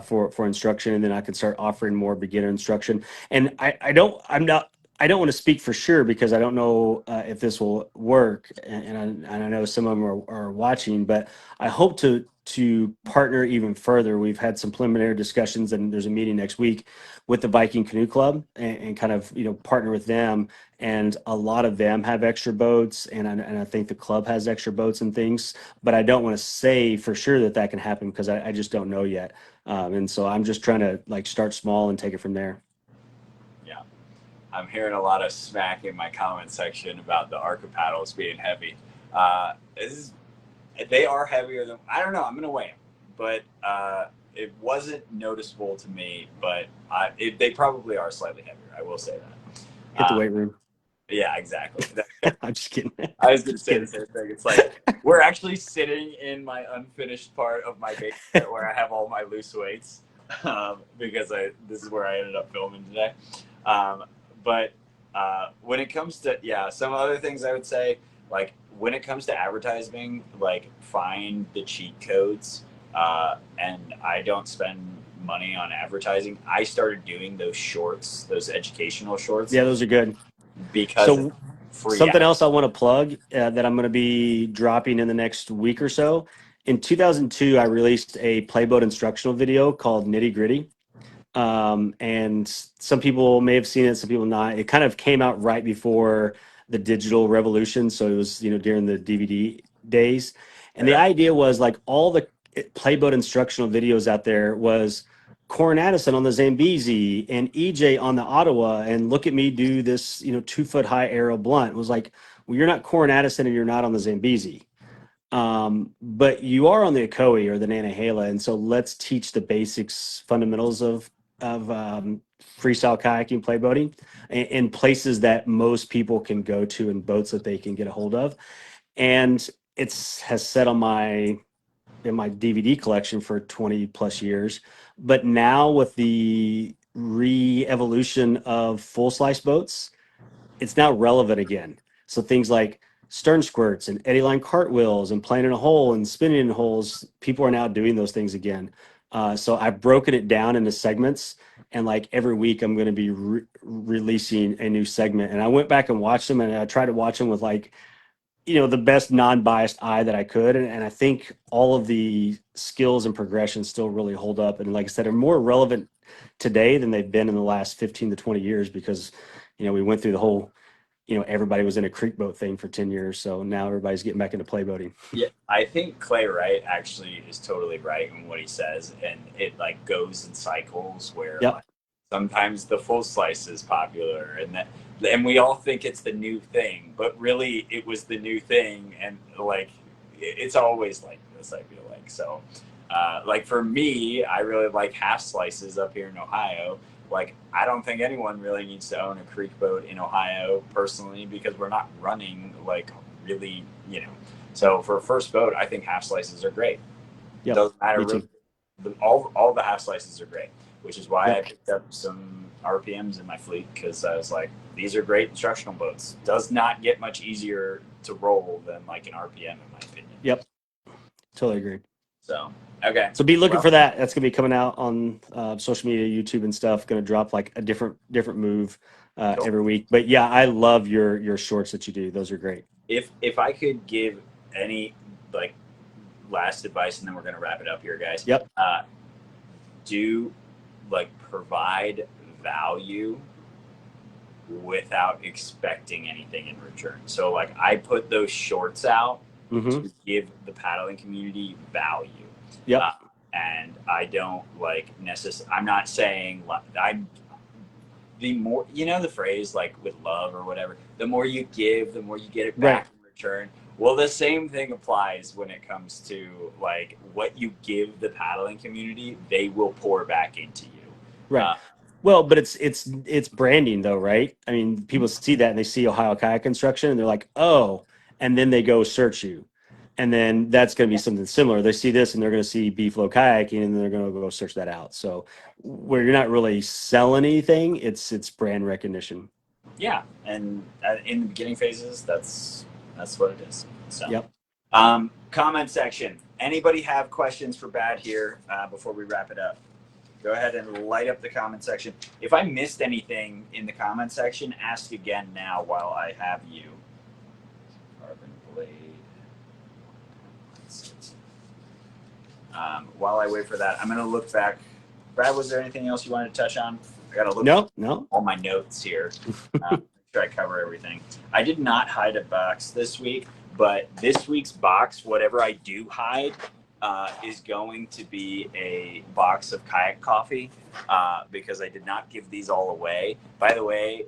for instruction, and then I can start offering more beginner instruction. And I don't want to speak for sure because I don't know if this will work, and I know some of them are watching, but I hope to partner even further. We've had some preliminary discussions, and there's a meeting next week with the Viking Canoe Club, and kind of partner with them. And a lot of them have extra boats, and I think the club has extra boats and things, but I don't want to say for sure that can happen because I just don't know yet. And so I'm just trying to like start small and take it from there. yeah. I'm hearing a lot of smack in my comment section about the Arca paddles being heavy. They are heavier than I don't know. I'm gonna weigh them, but it wasn't noticeable to me. But they probably are slightly heavier. I will say that. Hit the weight room. Yeah, exactly. I'm just kidding. I was gonna Just say the kidding. same thing. It's like we're actually sitting in my unfinished part of my basement where I have all my loose weights, because this is where I ended up filming today. But when it comes to some other things, I would say like when it comes to advertising, like find the cheat codes. And I don't spend money on advertising. I started doing those shorts, those educational shorts, Yeah, those are good. because it's So free. something else I want to plug that I'm going to be dropping in the next week or so. In 2002, I released a playboat instructional video called Nitty Gritty. And some people may have seen it, some people not. It kind of came out right before the digital revolution, so it was during the DVD days. And the Okay. idea was like all the playboat instructional videos out there was Corin Addison on the Zambezi and EJ on the Ottawa, and look at me do this 2 foot high arrow blunt. It was like, well, you're not Corin Addison and you're not on the Zambezi. But you are on the Akoi or the Nanahala, and so let's teach the basics, fundamentals of freestyle kayaking, playboating, in places that most people can go to and boats that they can get a hold of. And it's has set on my in my DVD collection for 20 plus years. But now with the re-evolution of full slice boats, it's now relevant again. So things like stern squirts and eddy line cartwheels and playing in a hole and spinning in holes, people are now doing those things again. So I've broken it down into segments, and like every week I'm going to be releasing a new segment. And I went back and watched them, and I tried to watch them with like the best non-biased eye that I could, and I think all of the skills and progressions still really hold up, and like I said, are more relevant today than they've been in the last 15 to 20 years, because we went through the whole everybody was in a creek boat thing for 10 years, so now everybody's getting back into playboating. Yeah, I think Clay Wright actually is totally right in what he says, and it like goes in cycles where Yep. like sometimes the full slice is popular, and we all think it's the new thing, but really it was the new thing, and like it's always like this. I feel like so. Like for me, I really like half slices up here in Ohio. Like I don't think anyone really needs to own a creek boat in Ohio personally, because we're not running like really, So for a first boat, I think half slices are great. It Yep. doesn't matter Me really. too. All the half slices are great, which is why I Yep. picked up some RPMs in my fleet, because I was like, these are great instructional boats. Does not get much easier to roll than like an RPM, in my opinion. Yep. Totally agree. So okay, So be looking well, for that. That's gonna be coming out on social media, YouTube, and stuff. Going to drop like a different move cool. every week. But yeah, I love your shorts that you do. Those are great. If I could give any like last advice, and then we're gonna wrap it up here, guys. Yep. Do like provide value without expecting anything in return. So like I put those shorts out Mm-hmm. to give the paddling community value. Yep. And I don't like I'm not saying I'm the more, the phrase like with love or whatever, the more you give, the more you get it back Right. in return. Well, the same thing applies when it comes to like what you give the paddling community, they will pour back into you. Right. Uh, Well, but it's branding though, right? I mean, people see that and they see Ohio Kayak Construction and they're like, oh, and then they go search you. And then that's going to be something similar. They see this and they're going to see B-Flow kayaking and they're going to go search that out. So where you're not really selling anything, it's brand recognition. yeah, and in the beginning phases, that's what it is. So, Yep. comment section. Anybody have questions for Bad here before we wrap it up? Go ahead and light up the comment section. If I missed anything in the comment section, ask again now while I have you. Carbon blade. While I wait for that, I'm going to look back. Brad, was there anything else you wanted to touch on? I got to look No. all my notes here. Make sure I cover everything. I did not hide a box this week, but this week's box, whatever I do hide, is going to be a box of kayak coffee, because I did not give these all away. By the way,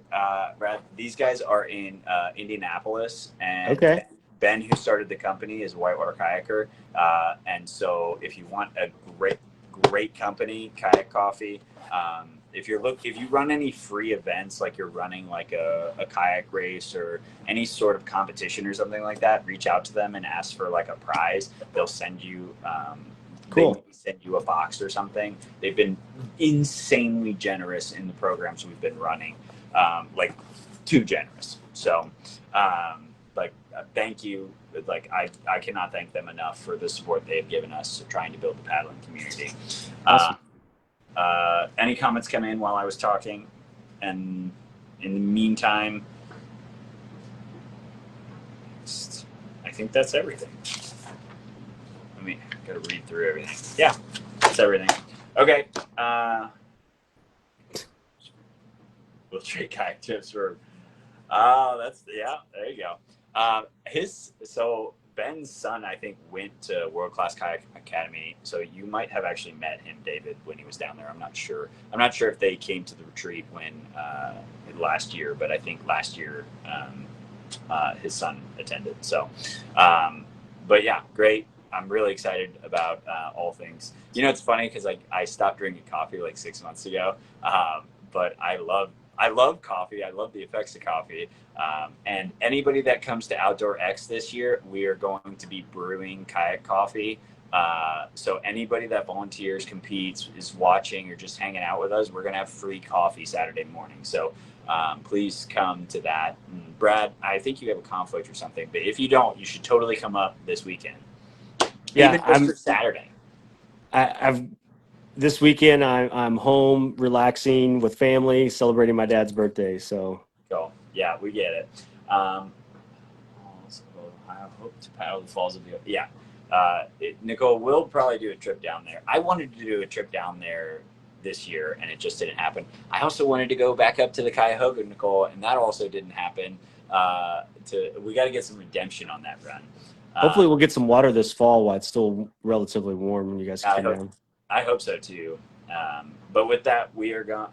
Brad, these guys are in Indianapolis, and Okay. Ben, who started the company, is a whitewater kayaker, and so if you want a great company, Kayak Coffee. If you run any free events, like you're running like a kayak race or any sort of competition or something like that, reach out to them and ask for like a prize. They'll send you Cool. they send you a box or something. They've been insanely generous in the programs we've been running, like too generous. So like thank you. Like I cannot thank them enough for the support they've given us trying to build the paddling community. Awesome. Any comments come in while I was talking? And in the meantime, I think that's everything. Let me gotta read through everything. Yeah, that's everything. Okay. We'll trade kayak tips for. That's yeah. There you go. So Ben's son, I think, went to World Class Kayak Academy. So you might have actually met him, David, when he was down there. I'm not sure. I'm not sure if they came to the retreat when last year, but I think last year his son attended. So, but yeah, great. I'm really excited about all things. You know, it's funny because I stopped drinking coffee like 6 months ago, but I love coffee. I love the effects of coffee. And anybody that comes to Outdoor X this year, we are going to be brewing kayak coffee. So anybody that volunteers, competes, is watching, or just hanging out with us, we're going to have free coffee Saturday morning. So please come to that. And Brad, I think you have a conflict or something, but if you don't, you should totally come up this weekend. Yeah, Even just for Saturday. I've this weekend I'm home relaxing with family, celebrating my dad's birthday. So Cool. Yeah, we get it. I hope to paddle the falls of the yeah. Nicole, we'll probably do a trip down there. I wanted to do a trip down there this year, and it just didn't happen. I also wanted to go back up to the Cuyahoga, Nicole, and that also didn't happen. We got to get some redemption on that run. hopefully we'll get some water this fall while it's still relatively warm when you guys come down. I hope so too. But with that, we are going.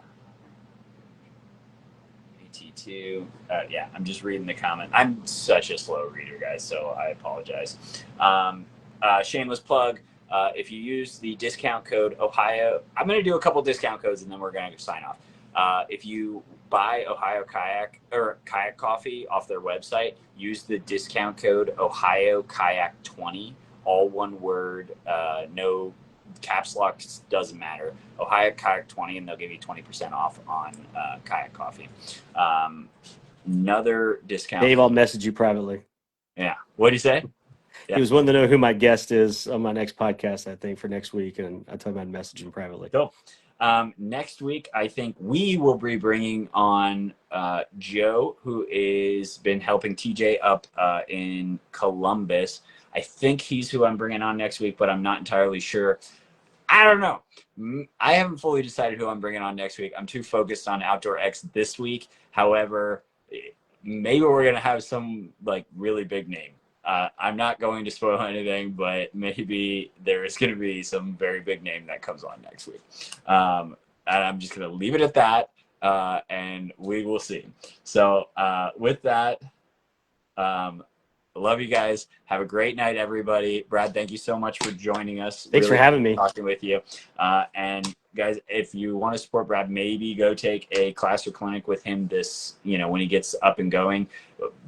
AT2. Yeah, I'm just reading the comment. I'm such a slow reader, guys, so I apologize. Shameless plug. If you use the discount code Ohio, I'm going to do a couple discount codes and then we're going to sign off. If you buy Ohio Kayak or Kayak Coffee off their website, use the discount code Ohio Kayak 20, all one word, no caps lock, doesn't matter. Ohio Kayak 20, and they'll give you 20% off on Kayak Coffee. Another discount. Dave, I'll message you privately. Yeah. What do you say? He was wanting to know who my guest is on my next podcast, I think, for next week, and I told him I'd message him privately. Cool. Next week, I think we will be bringing on Joe, who has been helping TJ up in Columbus. I think he's who I'm bringing on next week, but I'm not entirely sure. I don't know. I haven't fully decided who I'm bringing on next week. I'm too focused on Outdoor X this week. However, maybe we're going to have some like really big name. I'm not going to spoil anything, but maybe there is going to be some very big name that comes on next week. And I'm just going to leave it at that, and we will see. So with that, love you guys. Have a great night, everybody. Brad, thank you so much for joining us. Thanks for having me. Talking with you. And guys, if you want to support Brad, maybe go take a class or clinic with him when he gets up and going.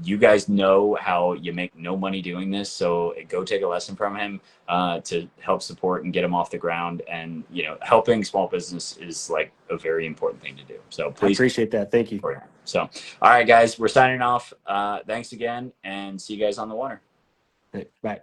You guys know how you make no money doing this, so go take a lesson from him to help support and get him off the ground. And helping small business is like a very important thing to do. So please, I appreciate that. Thank you. So, all right, guys, we're signing off. Thanks again, and see you guys on the water. Bye.